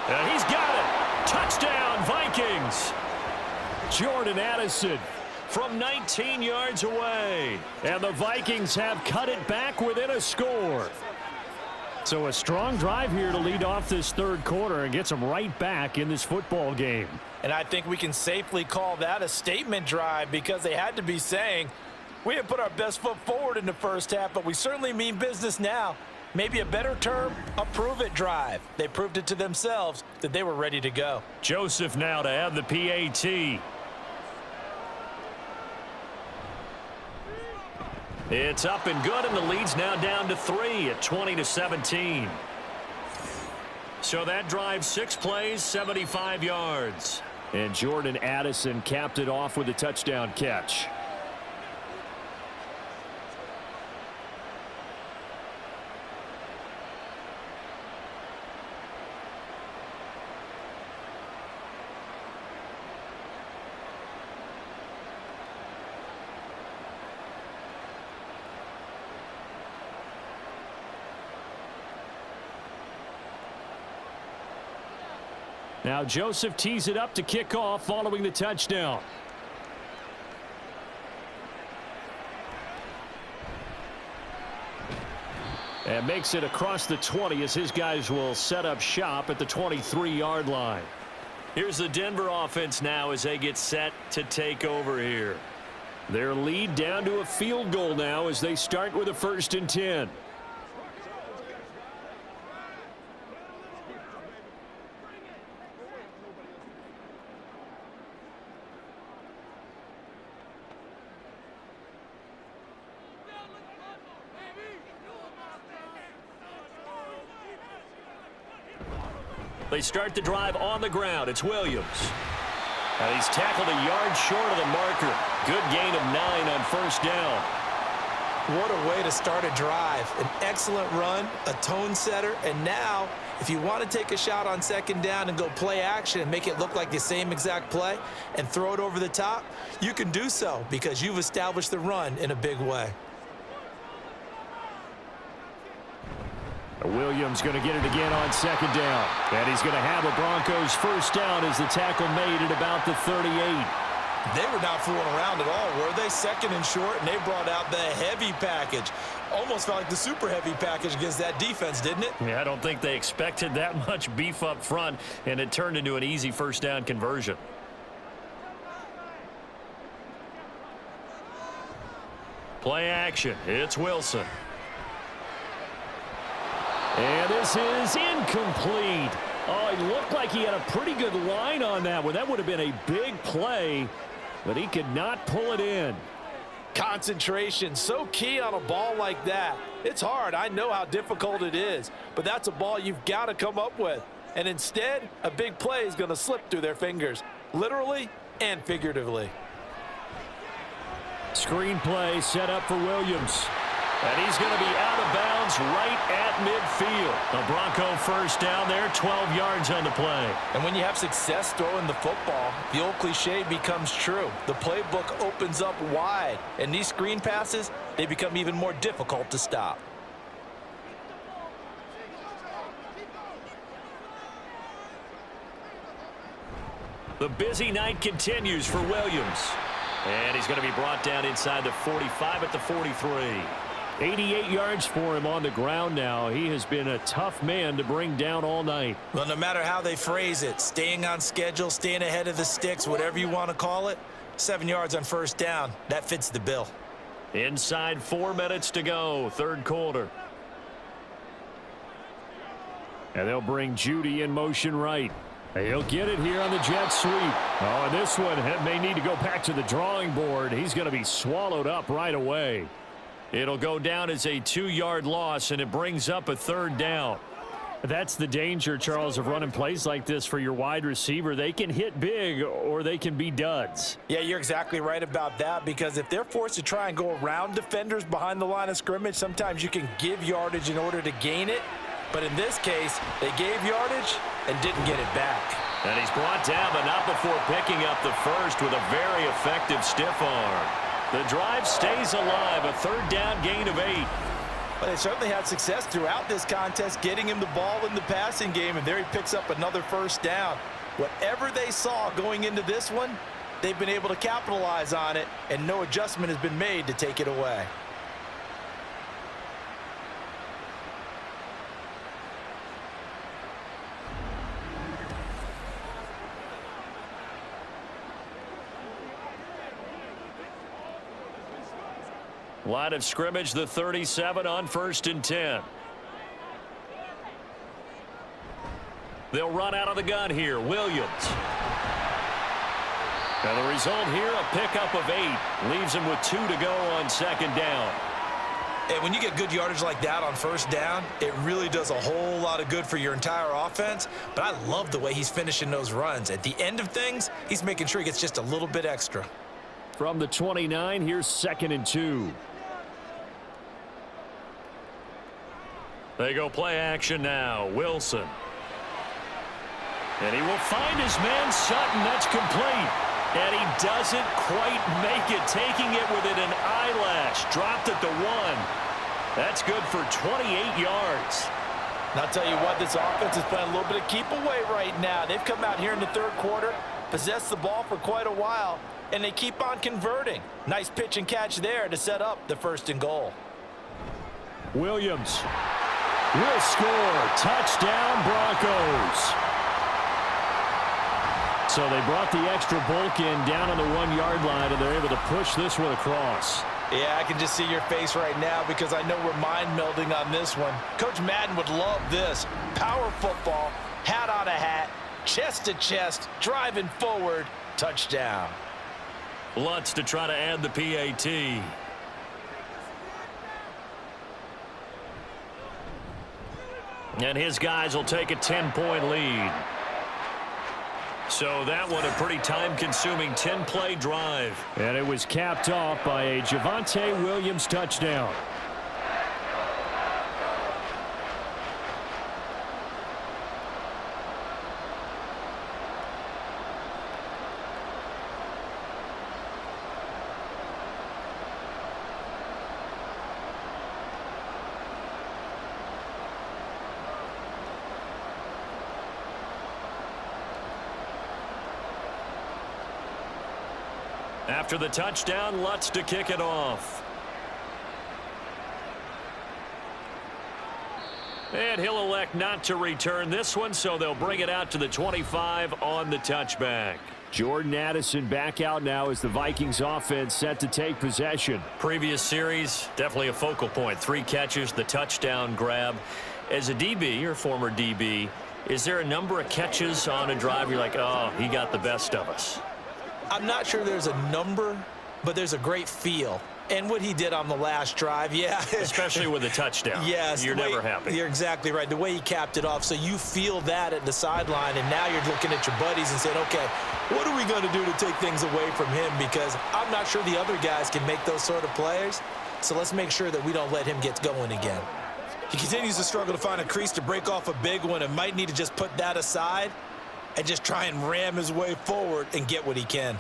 And he's got it. Touchdown, Vikings. Jordan Addison from 19 yards away. And the Vikings have cut it back within a score. So a strong drive here to lead off this third quarter and gets them right back in this football game. And I think we can safely call that a statement drive because they had to be saying, we didn't put our best foot forward in the first half, but we certainly mean business now. Maybe a better term, a prove-it drive. They proved it to themselves that they were ready to go. Joseph now to have the PAT. It's up and good, and the lead's now down to 3 at 20-17. So that drive, 6 plays, 75 yards. And Jordan Addison capped it off with a touchdown catch. Now Joseph tees it up to kick off following the touchdown. And makes it across the 20 as his guys will set up shop at the 23-yard line. Here's the Denver offense now as they get set to take over here. Their lead down to a field goal now as they start with a 1st and 10. They start the drive on the ground. It's Williams. And he's tackled a yard short of the marker. Good gain of 9 on first down. What a way to start a drive. An excellent run, a tone setter, and now if you want to take a shot on 2nd down and go play action and make it look like the same exact play and throw it over the top, you can do so because you've established the run in a big way. Williams going to get it again on 2nd down. And he's going to have a Broncos first down as the tackle made at about the 38. They were not fooling around at all, were they? 2nd and short, and they brought out the heavy package. Almost felt like the super heavy package against that defense, didn't it? Yeah, I don't think they expected that much beef up front, and it turned into an easy first down conversion. Play action. It's Wilson. And this is incomplete. Oh, he looked like he had a pretty good line on that one. That would have been a big play, but he could not pull it in. Concentration, so key on a ball like that. It's hard. I know how difficult it is, but that's a ball you've got to come up with. And instead, a big play is going to slip through their fingers, literally and figuratively. Screen play set up for Williams. And he's going to be out of bounds right at midfield. A Bronco first down there, 12 yards on the play. And when you have success throwing the football, the old cliche becomes true. The playbook opens up wide, and these screen passes, they become even more difficult to stop. The busy night continues for Williams. And he's going to be brought down inside the 45 at the 43. 88 yards for him on the ground now. He has been a tough man to bring down all night. Well, no matter how they phrase it, staying on schedule, staying ahead of the sticks, whatever you want to call it, 7 yards on first down, that fits the bill. Inside 4 minutes to go, third quarter. And they'll bring Judy in motion right. He'll get it here on the jet sweep. Oh, and this one may need to go back to the drawing board. He's going to be swallowed up right away. It'll go down as a 2-yard loss, and it brings up a third down. That's the danger, Charles, of running plays like this for your wide receiver. They can hit big or they can be duds. Yeah, you're exactly right about that, because if they're forced to try and go around defenders behind the line of scrimmage, sometimes you can give yardage in order to gain it. But in this case, they gave yardage and didn't get it back. And he's brought down, but not before picking up the first with a very effective stiff arm. The drive stays alive, a third down gain of 8. But they certainly had success throughout this contest, getting him the ball in the passing game, and there he picks up another first down. Whatever they saw going into this one, they've been able to capitalize on it, and no adjustment has been made to take it away. Line of scrimmage, the 37 on 1st and 10. They'll run out of the gun here. Williams. And the result here, a pickup of 8. Leaves him with 2 to go on 2nd down. And when you get good yardage like that on 1st down, it really does a whole lot of good for your entire offense. But I love the way he's finishing those runs. At the end of things, he's making sure he gets just a little bit extra. From the 29, here's 2nd and 2. They go play action now. Wilson. And he will find his man Sutton. That's complete. And he doesn't quite make it, taking it within an eyelash. Dropped at the 1. That's good for 28 yards. And I'll tell you what, this offense is playing a little bit of keep away right now. They've come out here in the 3rd quarter, possessed the ball for quite a while, and they keep on converting. Nice pitch and catch there to set up the 1st and goal. Williams will score. Touchdown, Broncos. So they brought the extra bulk in down on the 1-yard line, and they're able to push this one across. Yeah, I can just see your face right now because I know we're mind melding on this one. Coach Madden would love this. Power football, hat on a hat, chest to chest, driving forward, touchdown. Lutz to try to add the PAT. And his guys will take a 10-point lead. So that one a pretty time-consuming 10-play drive. And it was capped off by a Javonte Williams touchdown. After the touchdown, Lutz to kick it off. And he'll elect not to return this one, so they'll bring it out to the 25 on the touchback. Jordan Addison back out now as the Vikings offense set to take possession. Previous series, definitely a focal point. 3 catches, the touchdown grab. As a DB, or former DB, is there a number of catches on a drive you're like, oh, he got the best of us? I'm not sure there's a number, but there's a great feel. And what he did on the last drive, yeah. Especially with a touchdown. Yes. You're never happy. You're exactly right. The way he capped it off, so you feel that at the sideline, and now you're looking at your buddies and saying, okay, what are we going to do to take things away from him? Because I'm not sure the other guys can make those sort of plays. So let's make sure that we don't let him get going again. He continues to struggle to find a crease to break off a big one and might need to just put that aside and just try and ram his way forward and get what he can.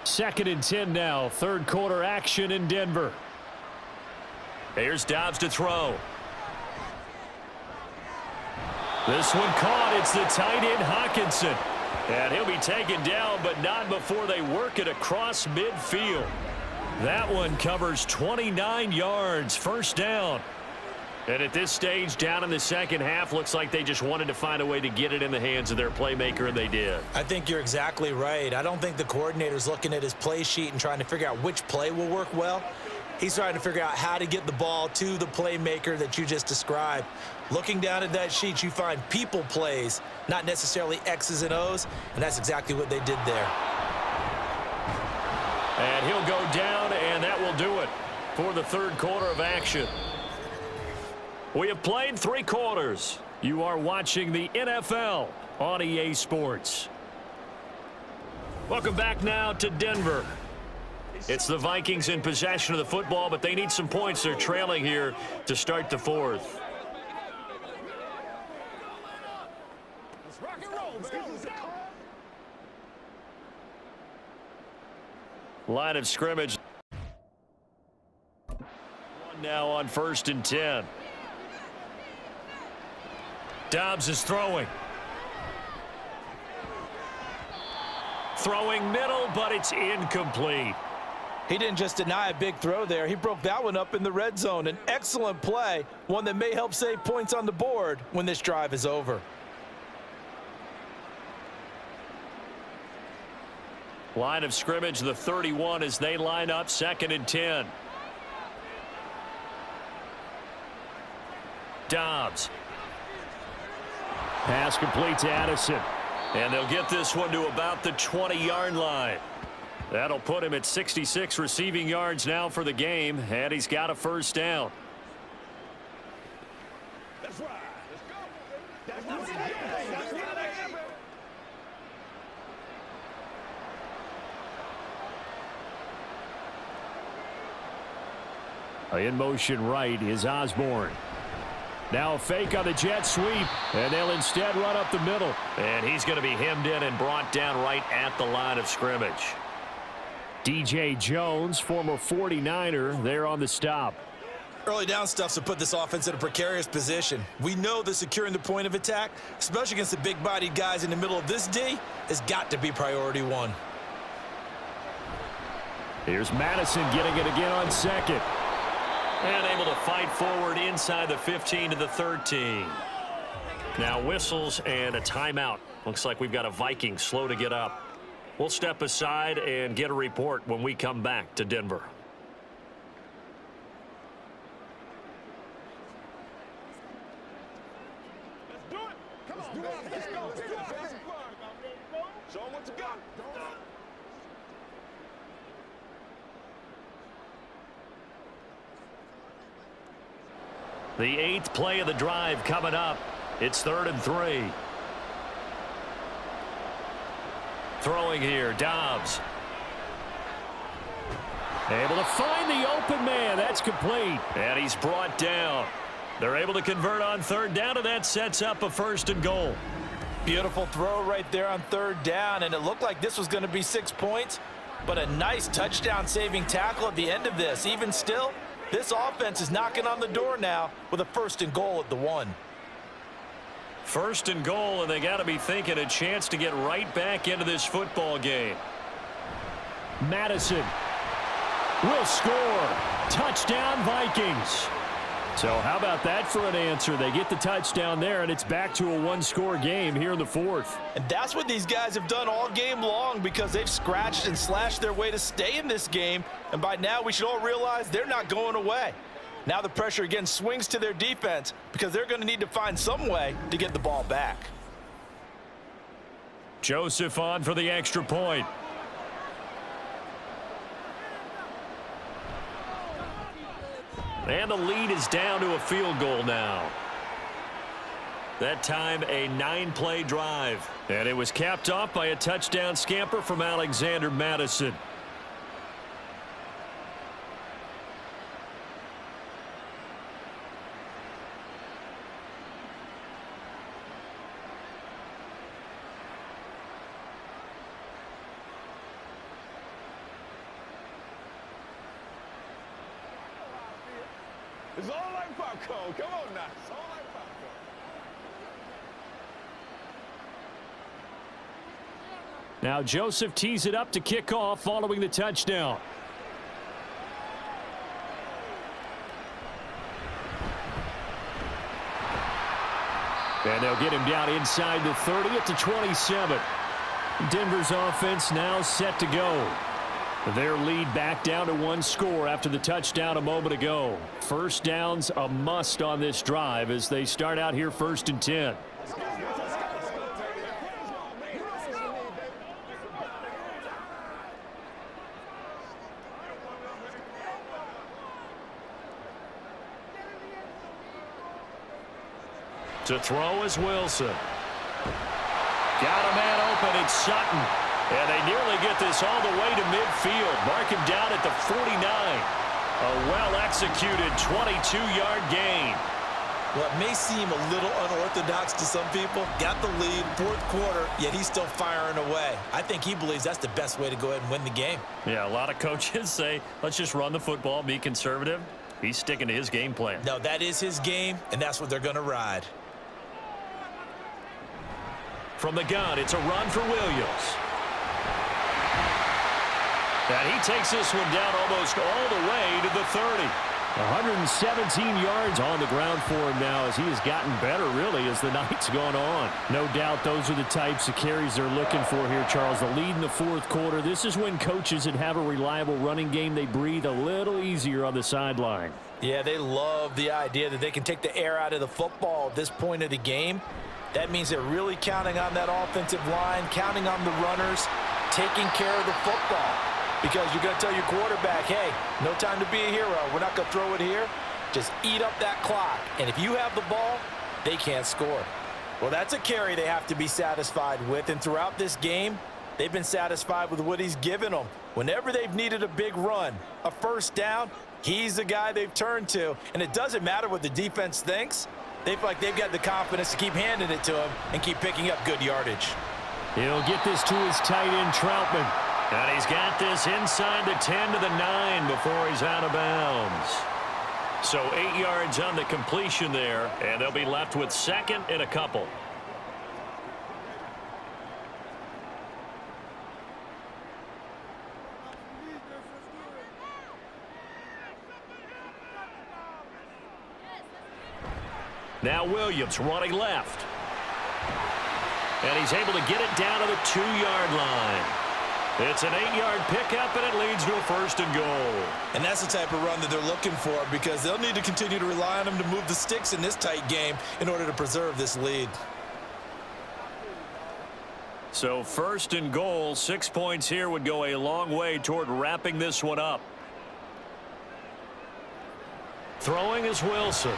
2nd and 10 now. 3rd quarter action in Denver. Here's Dobbs to throw. This one caught. It's the tight end Hawkinson. And he'll be taken down, but not before they work it across midfield. That one covers 29 yards. 1st down. And at this stage, down in the 2nd half, looks like they just wanted to find a way to get it in the hands of their playmaker, and they did. I think you're exactly right. I don't think the coordinator's looking at his play sheet and trying to figure out which play will work well. He's trying to figure out how to get the ball to the playmaker that you just described. Looking down at that sheet, you find people plays, not necessarily X's and O's, and that's exactly what they did there. And he'll go down, and that will do it for the 3rd quarter of action. We have played 3 quarters. You are watching the NFL on EA Sports. Welcome back now to Denver. It's the Vikings in possession of the football, but they need some points. They're trailing here to start the fourth. Line of scrimmage. Now on 1st and 10. Dobbs is throwing. Throwing middle, but it's incomplete. He didn't just deny a big throw there. He broke that one up in the red zone. An excellent play, one that may help save points on the board when this drive is over. Line of scrimmage, the 31 as they line up 2nd and 10. Dobbs. Pass complete to Addison. And they'll get this one to about the 20-yard line. That'll put him at 66 receiving yards now for the game, and he's got a first down. That's right. Let's go. In motion right is Osborne. Now a fake on the jet sweep, and they'll instead run up the middle. And he's going to be hemmed in and brought down right at the line of scrimmage. DJ Jones, former 49er, there on the stop. Early down stuff's to put this offense in a precarious position. We know that securing the point of attack, especially against the big-bodied guys in the middle of this D, has got to be priority one. Here's Madison getting it again on 2nd. And able to fight forward inside the 15 to the 13. Now whistles and a timeout. Looks like we've got a Viking slow to get up. We'll step aside and get a report when we come back to Denver. Let's do it. Come on, let's go. Let's go. Show them what you got. The 8th play of the drive coming up. It's 3rd and 3. Throwing here, Dobbs. Able to find the open man. That's complete. And he's brought down. They're able to convert on 3rd down, and that sets up a 1st and goal. Beautiful throw right there on 3rd down, and it looked like this was going to be 6 points, but a nice touchdown-saving tackle at the end of this. Even still, this offense is knocking on the door now with a 1st and goal at the 1. 1st and goal, and they got to be thinking a chance to get right back into this football game. Madison will score. Touchdown, Vikings. So how about that for an answer? They get the touchdown there, and it's back to a 1-score game here in the 4th. And that's what these guys have done all game long, because they've scratched and slashed their way to stay in this game. And by now, we should all realize they're not going away. Now the pressure again swings to their defense, because they're going to need to find some way to get the ball back. Joseph on for the extra point. And the lead is down to a field goal now. That time a 9-play drive. And it was capped off by a touchdown scamper from Alexander Madison. It's all like popcorn. Come on now. It's all like popcorn. Now Joseph tees it up to kick off following the touchdown. And they'll get him down inside the 30 at the 27. Denver's offense now set to go. Their lead back down to 1 score after the touchdown a moment ago. First down's a must on this drive as they start out here 1st and 10. To throw is Wilson. Got a man open. It's Sutton. And they nearly get this all the way to midfield. Mark him down at the 49. A well-executed 22-yard gain. Well, it may seem a little unorthodox to some people. Got the lead, fourth quarter, yet he's still firing away. I think he believes that's the best way to go ahead and win the game. Yeah, a lot of coaches say, let's just run the football, be conservative. He's sticking to his game plan. No, that is his game, and that's what they're going to ride. From the gun, it's a run for Williams. And he takes this one down almost all the way to the 30. 117 yards on the ground for him now as he has gotten better, really, as the night's gone on. No doubt those are the types of carries they're looking for here, Charles. The lead in the fourth quarter. This is when coaches that have a reliable running game, they breathe a little easier on the sideline. Yeah, they love the idea that they can take the air out of the football at this point of the game. That means they're really counting on that offensive line, counting on the runners, taking care of the football. Because you're going to tell your quarterback, hey, no time to be a hero. We're not going to throw it here. Just eat up that clock. And if you have the ball, they can't score. Well, that's a carry they have to be satisfied with. And throughout this game, they've been satisfied with what he's given them. Whenever they've needed a big run, a first down, he's the guy they've turned to. And it doesn't matter what the defense thinks. They feel like they've got the confidence to keep handing it to him and keep picking up good yardage. He'll get this to his tight end, Troutman. And he's got this inside the 10 to the 9 before he's out of bounds. So 8 yards on the completion there, and they'll be left with second and a couple. Now Williams running left. And he's able to get it down to the 2-yard line. It's an 8-yard pickup, and it leads to a first and goal. And that's the type of run that they're looking for, because they'll need to continue to rely on him to move the sticks in this tight game in order to preserve this lead. So first and goal, 6 points here would go a long way toward wrapping this one up. Throwing is Wilson.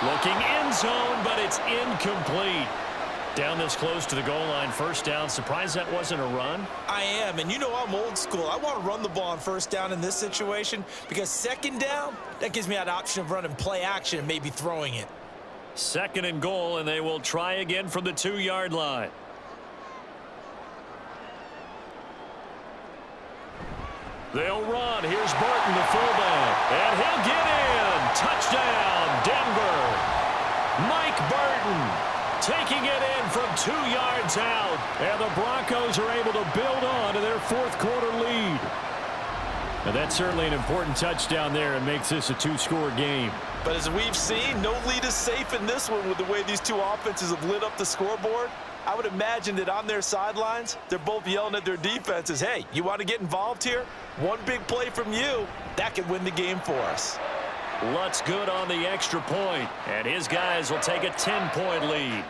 Looking end zone, but it's incomplete. Down this close to the goal line, first down. Surprised that wasn't a run? I am, and you know I'm old school. I want to run the ball on first down in this situation, because second down, that gives me that option of running play action and maybe throwing it. Second and goal, and they will try again from the 2-yard line. They'll run. Here's Burton, the fullback, and he'll get in. Touchdown, Denver. Mike Burton taking it in from 2 yards out. And the Broncos are able to build on to their fourth quarter lead. And that's certainly an important touchdown there and makes this a 2-score game. But as we've seen, no lead is safe in this one with the way these two offenses have lit up the scoreboard. I would imagine that on their sidelines, they're both yelling at their defenses, hey, you want to get involved here? One big play from you, that could win the game for us. Lutz good on the extra point, and his guys will take a 10-point lead.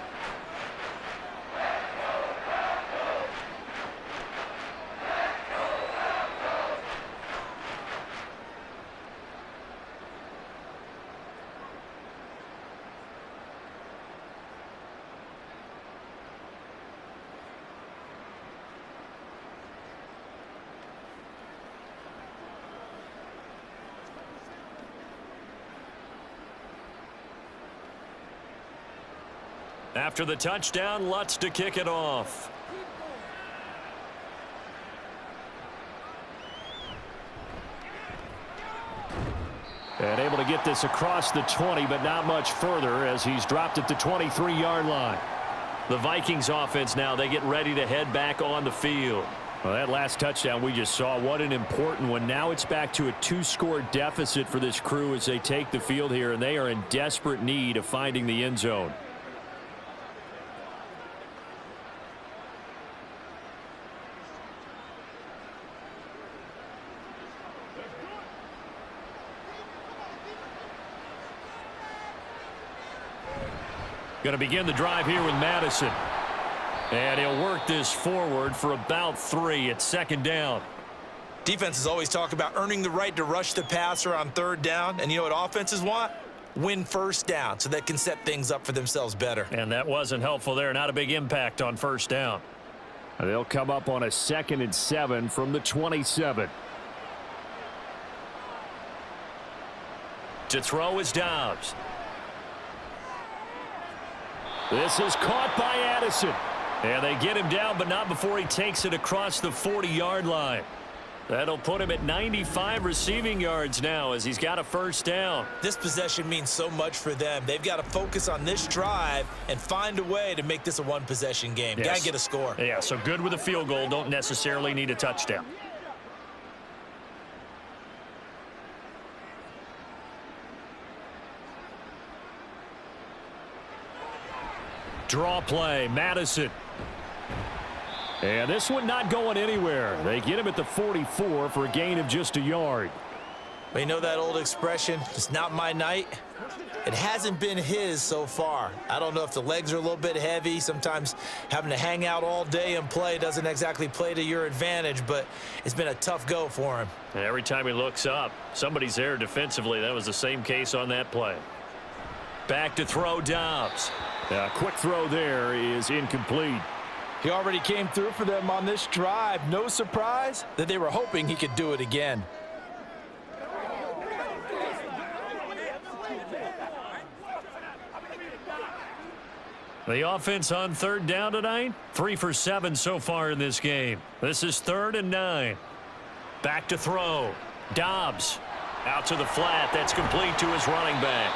After the touchdown, Lutz to kick it off. And able to get this across the 20, but not much further as he's dropped at the 23-yard line. The Vikings offense now, they get ready to head back on the field. Well, that last touchdown we just saw, what an important one. Now it's back to a 2-score deficit for this crew as they take the field here, and they are in desperate need of finding the end zone. Going to begin the drive here with Madison. And he'll work this forward for about 3 at second down. Defenses always talk about earning the right to rush the passer on third down. And you know what offenses want? win first down so they can set things up for themselves better. And that wasn't helpful there. Not a big impact on first down. They'll come up on a 2nd and 7 from the 27. To throw is Dobbs. This is caught by Addison. And they get him down, but not before he takes it across the 40-yard line. That'll put him at 95 receiving yards now as he's got a first down. This possession means so much for them. They've got to focus on this drive and find a way to make this a one-possession game. Yes. Got to get a score. Yeah, so good with a field goal. Don't necessarily need a touchdown. Draw play, Madison. And this one not going anywhere. They get him at the 44 for a gain of just a yard. Well, you know that old expression, it's not my night? It hasn't been his so far. I don't know if the legs are a little bit heavy. Sometimes having to hang out all day and play doesn't exactly play to your advantage, but it's been a tough go for him. And every time he looks up, somebody's there defensively. That was the same case on that play. Back to throw, Dobbs. A quick throw there is incomplete. He already came through for them on this drive. No surprise that they were hoping he could do it again. The offense on 3rd down tonight, 3 for 7 so far in this game. This is 3rd and 9. Back to throw. Dobbs out to the flat. That's complete to his running back.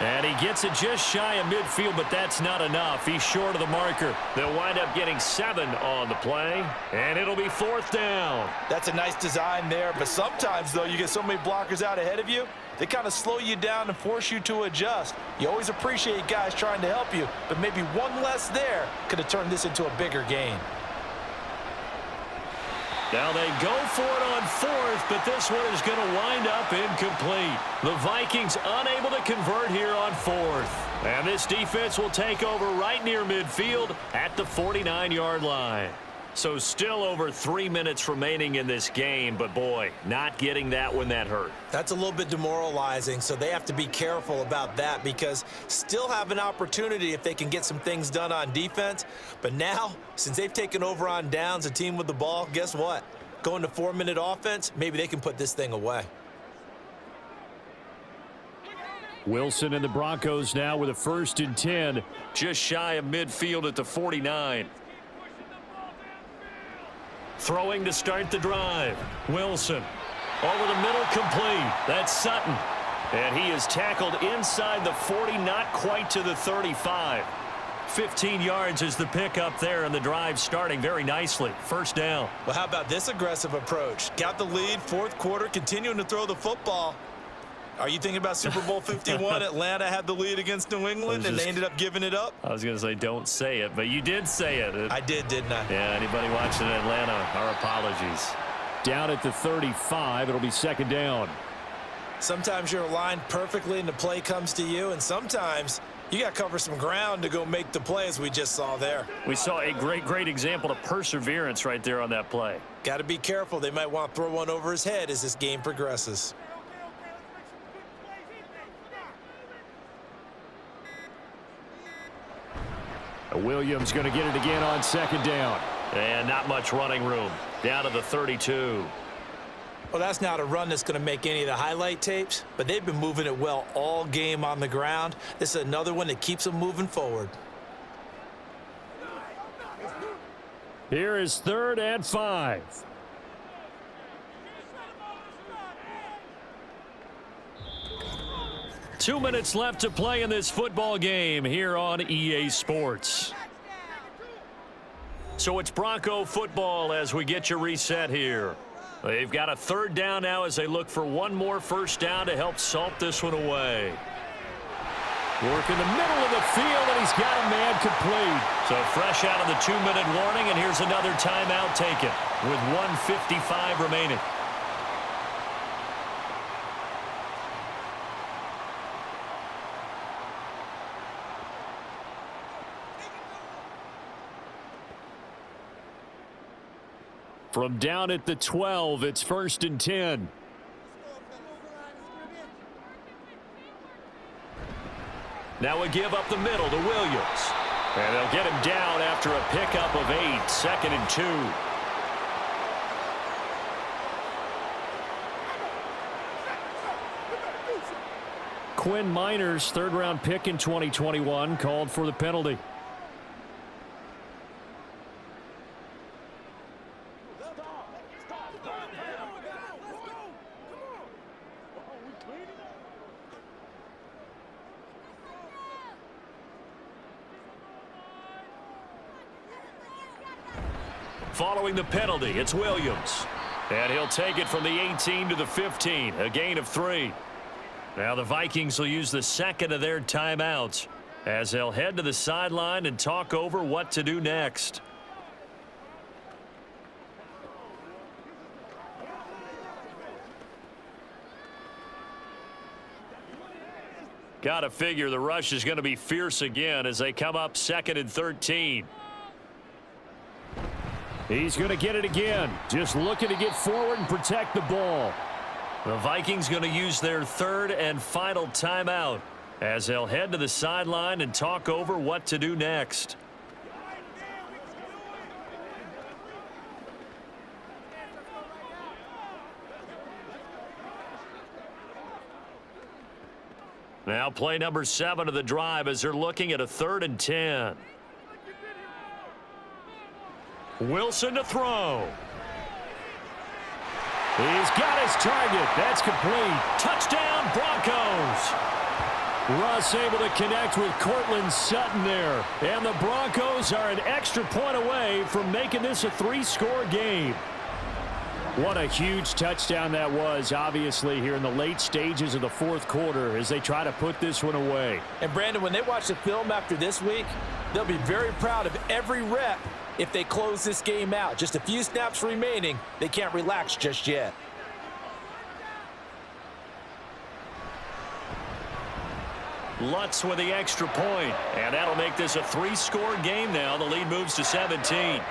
And he gets it just shy of midfield, but that's not enough. He's short of the marker. They'll wind up getting 7 on the play, and it'll be 4th down. That's a nice design there, but sometimes, though, you get so many blockers out ahead of you, they kind of slow you down and force you to adjust. You always appreciate guys trying to help you, but maybe one less there could have turned this into a bigger gain. Now they go for it on 4th, but this one is going to wind up incomplete. The Vikings unable to convert here on 4th. And this defense will take over right near midfield at the 49-yard line. So still over 3 minutes remaining in this game, but boy, not getting that when that hurt. That's a little bit demoralizing, so they have to be careful about that because still have an opportunity if they can get some things done on defense. But now, since they've taken over on downs, a team with the ball, guess what? Going to 4-minute offense, maybe they can put this thing away. Wilson and the Broncos now with a 1st and 10. Just shy of midfield at the 49. Throwing to start the drive. Wilson over the middle, complete. That's Sutton. And he is tackled inside the 40, not quite to the 35. 15 yards is the pickup there, and the drive starting very nicely. First down. Well, how about this aggressive approach? Got the lead, 4th quarter, continuing to throw the football. Are you thinking about Super Bowl 51? Atlanta had the lead against New England, and they ended up giving it up? I was going to say don't say it, but you did say it. I did, didn't I? Yeah, anybody watching Atlanta, our apologies. Down at the 35, it'll be 2nd down. Sometimes you're aligned perfectly and the play comes to you, and sometimes you got to cover some ground to go make the play, as we just saw there. We saw a great example of perseverance right there on that play. Got to be careful. They might want to throw one over his head as this game progresses. Williams going to get it again on 2nd down. And not much running room. Down to the 32. Well, that's not a run that's going to make any of the highlight tapes, but they've been moving it well all game on the ground. This is another one that keeps them moving forward. Here is 3rd and 5. Two minutes left to play in this football game here on EA Sports. So it's Bronco football as we get you reset here. They've got a 3rd down now as they look for one more first down to help salt this one away. Work in the middle of the field, and he's got a man complete. So fresh out of the 2-minute warning, and here's another timeout taken with 1:55 remaining. From down at the 12, it's 1st and 10. Now we give up the middle to Williams. And they'll get him down after a pickup of 8, 2nd and 2. Quinn Miners, third-round pick in 2021, called for the penalty. Following the penalty, it's Williams. And he'll take it from the 18 to the 15, a gain of 3. Now the Vikings will use the second of their timeouts as they'll head to the sideline and talk over what to do next. Got to figure the rush is going to be fierce again as they come up 2nd and 13. He's going to get it again. Just looking to get forward and protect the ball. The Vikings going to use their third and final timeout as they'll head to the sideline and talk over what to do next. Now play number 7 of the drive as they're looking at a 3rd and 10. Wilson to throw. He's got his target. That's complete. Touchdown, Broncos. Russ able to connect with Cortland Sutton there. And the Broncos are an extra point away from making this a 3-score game. What a huge touchdown that was, obviously, here in the late stages of the 4th quarter as they try to put this one away. And, Brandon, when they watch the film after this week, they'll be very proud of every rep if they close this game out. Just a few snaps remaining. They can't relax just yet. Lutz with the extra point, and that'll make this a 3-score game now. The lead moves to 17.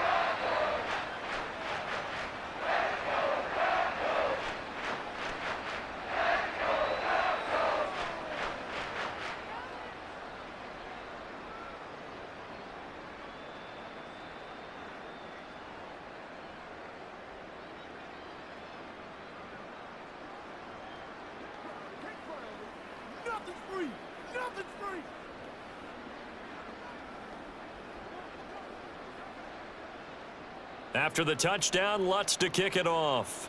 After the touchdown, Lutz to kick it off.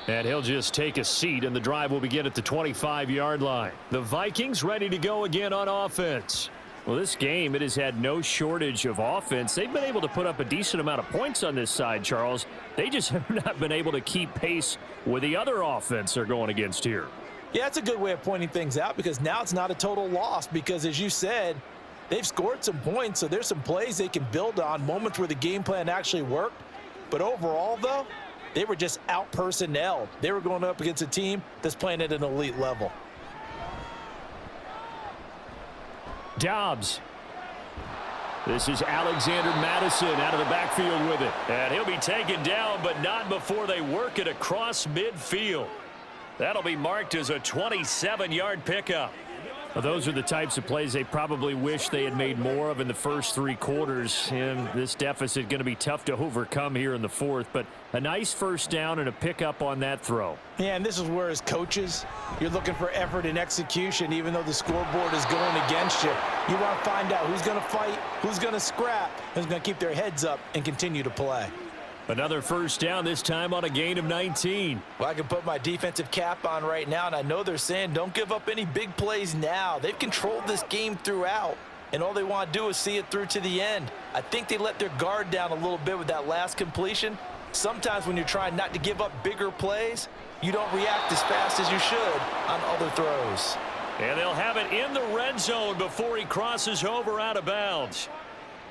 And he'll just take a seat, and the drive will begin at the 25-yard line. The Vikings ready to go again on offense. Well, this game, it has had no shortage of offense. They've been able to put up a decent amount of points on this side, Charles. They just have not been able to keep pace with the other offense they're going against here. Yeah, that's a good way of pointing things out because now it's not a total loss because, as you said, they've scored some points, so there's some plays they can build on, moments where the game plan actually worked. But overall, though, they were just out-personnelled. They were going up against a team that's playing at an elite level. Dobbs. This is Alexander Madison out of the backfield with it. And he'll be taken down, but not before they work it across midfield. That'll be marked as a 27-yard pickup. Well, those are the types of plays they probably wish they had made more of in the first 3 quarters. And this deficit going to be tough to overcome here in the 4th. But a nice first down and a pickup on that throw. Yeah, and this is where, as coaches, you're looking for effort and execution. Even though the scoreboard is going against you, you want to find out who's going to fight, who's going to scrap, who's going to keep their heads up and continue to play. Another first down, this time on a gain of 19. Well, I can put my defensive cap on right now, and I know they're saying don't give up any big plays now. They've controlled this game throughout, and all they want to do is see it through to the end. I think they let their guard down a little bit with that last completion. Sometimes when you're trying not to give up bigger plays, you don't react as fast as you should on other throws. And they'll have it in the red zone before he crosses over out of bounds.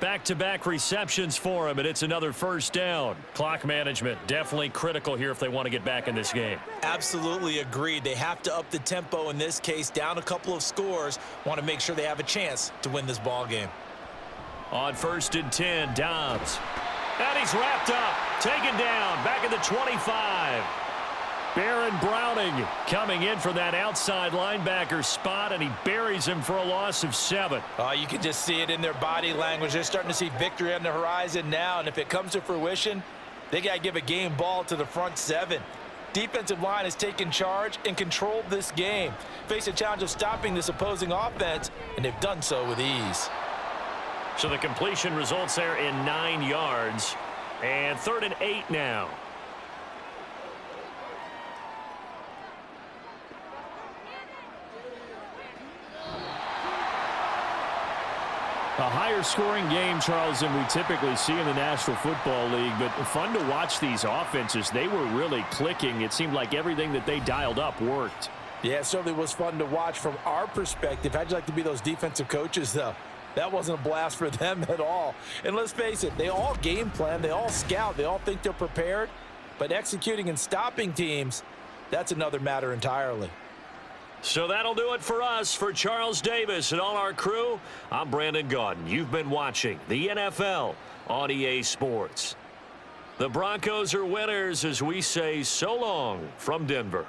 Back-to-back receptions for him, and it's another first down. Clock management definitely critical here if they want to get back in this game. Absolutely agreed. They have to up the tempo in this case, down a couple of scores. Want to make sure they have a chance to win this ball game. On 1st and 10, Dobbs. And he's wrapped up, taken down, back at the 25. Baron Browning coming in from that outside linebacker spot, and he buries him for a loss of 7. Oh, you can just see it in their body language. They're starting to see victory on the horizon now, and if it comes to fruition, they got to give a game ball to the front 7. Defensive line has taken charge and controlled this game. Face a challenge of stopping this opposing offense, and they've done so with ease. So the completion results there in 9 yards, and 3rd and 8 now. A higher scoring game, Charles, than we typically see in the National Football League, but fun to watch these offenses. They were really clicking. It seemed like everything that they dialed up worked. Yeah, it certainly was fun to watch from our perspective. How'd you like to be those defensive coaches, though? That wasn't a blast for them at all. And let's face it, they all game plan, they all scout, they all think they're prepared, but executing and stopping teams, that's another matter entirely. So that'll do it for us. For Charles Davis and all our crew, I'm Brandon Gaudin. You've been watching the NFL on EA Sports. The Broncos are winners as we say so long from Denver.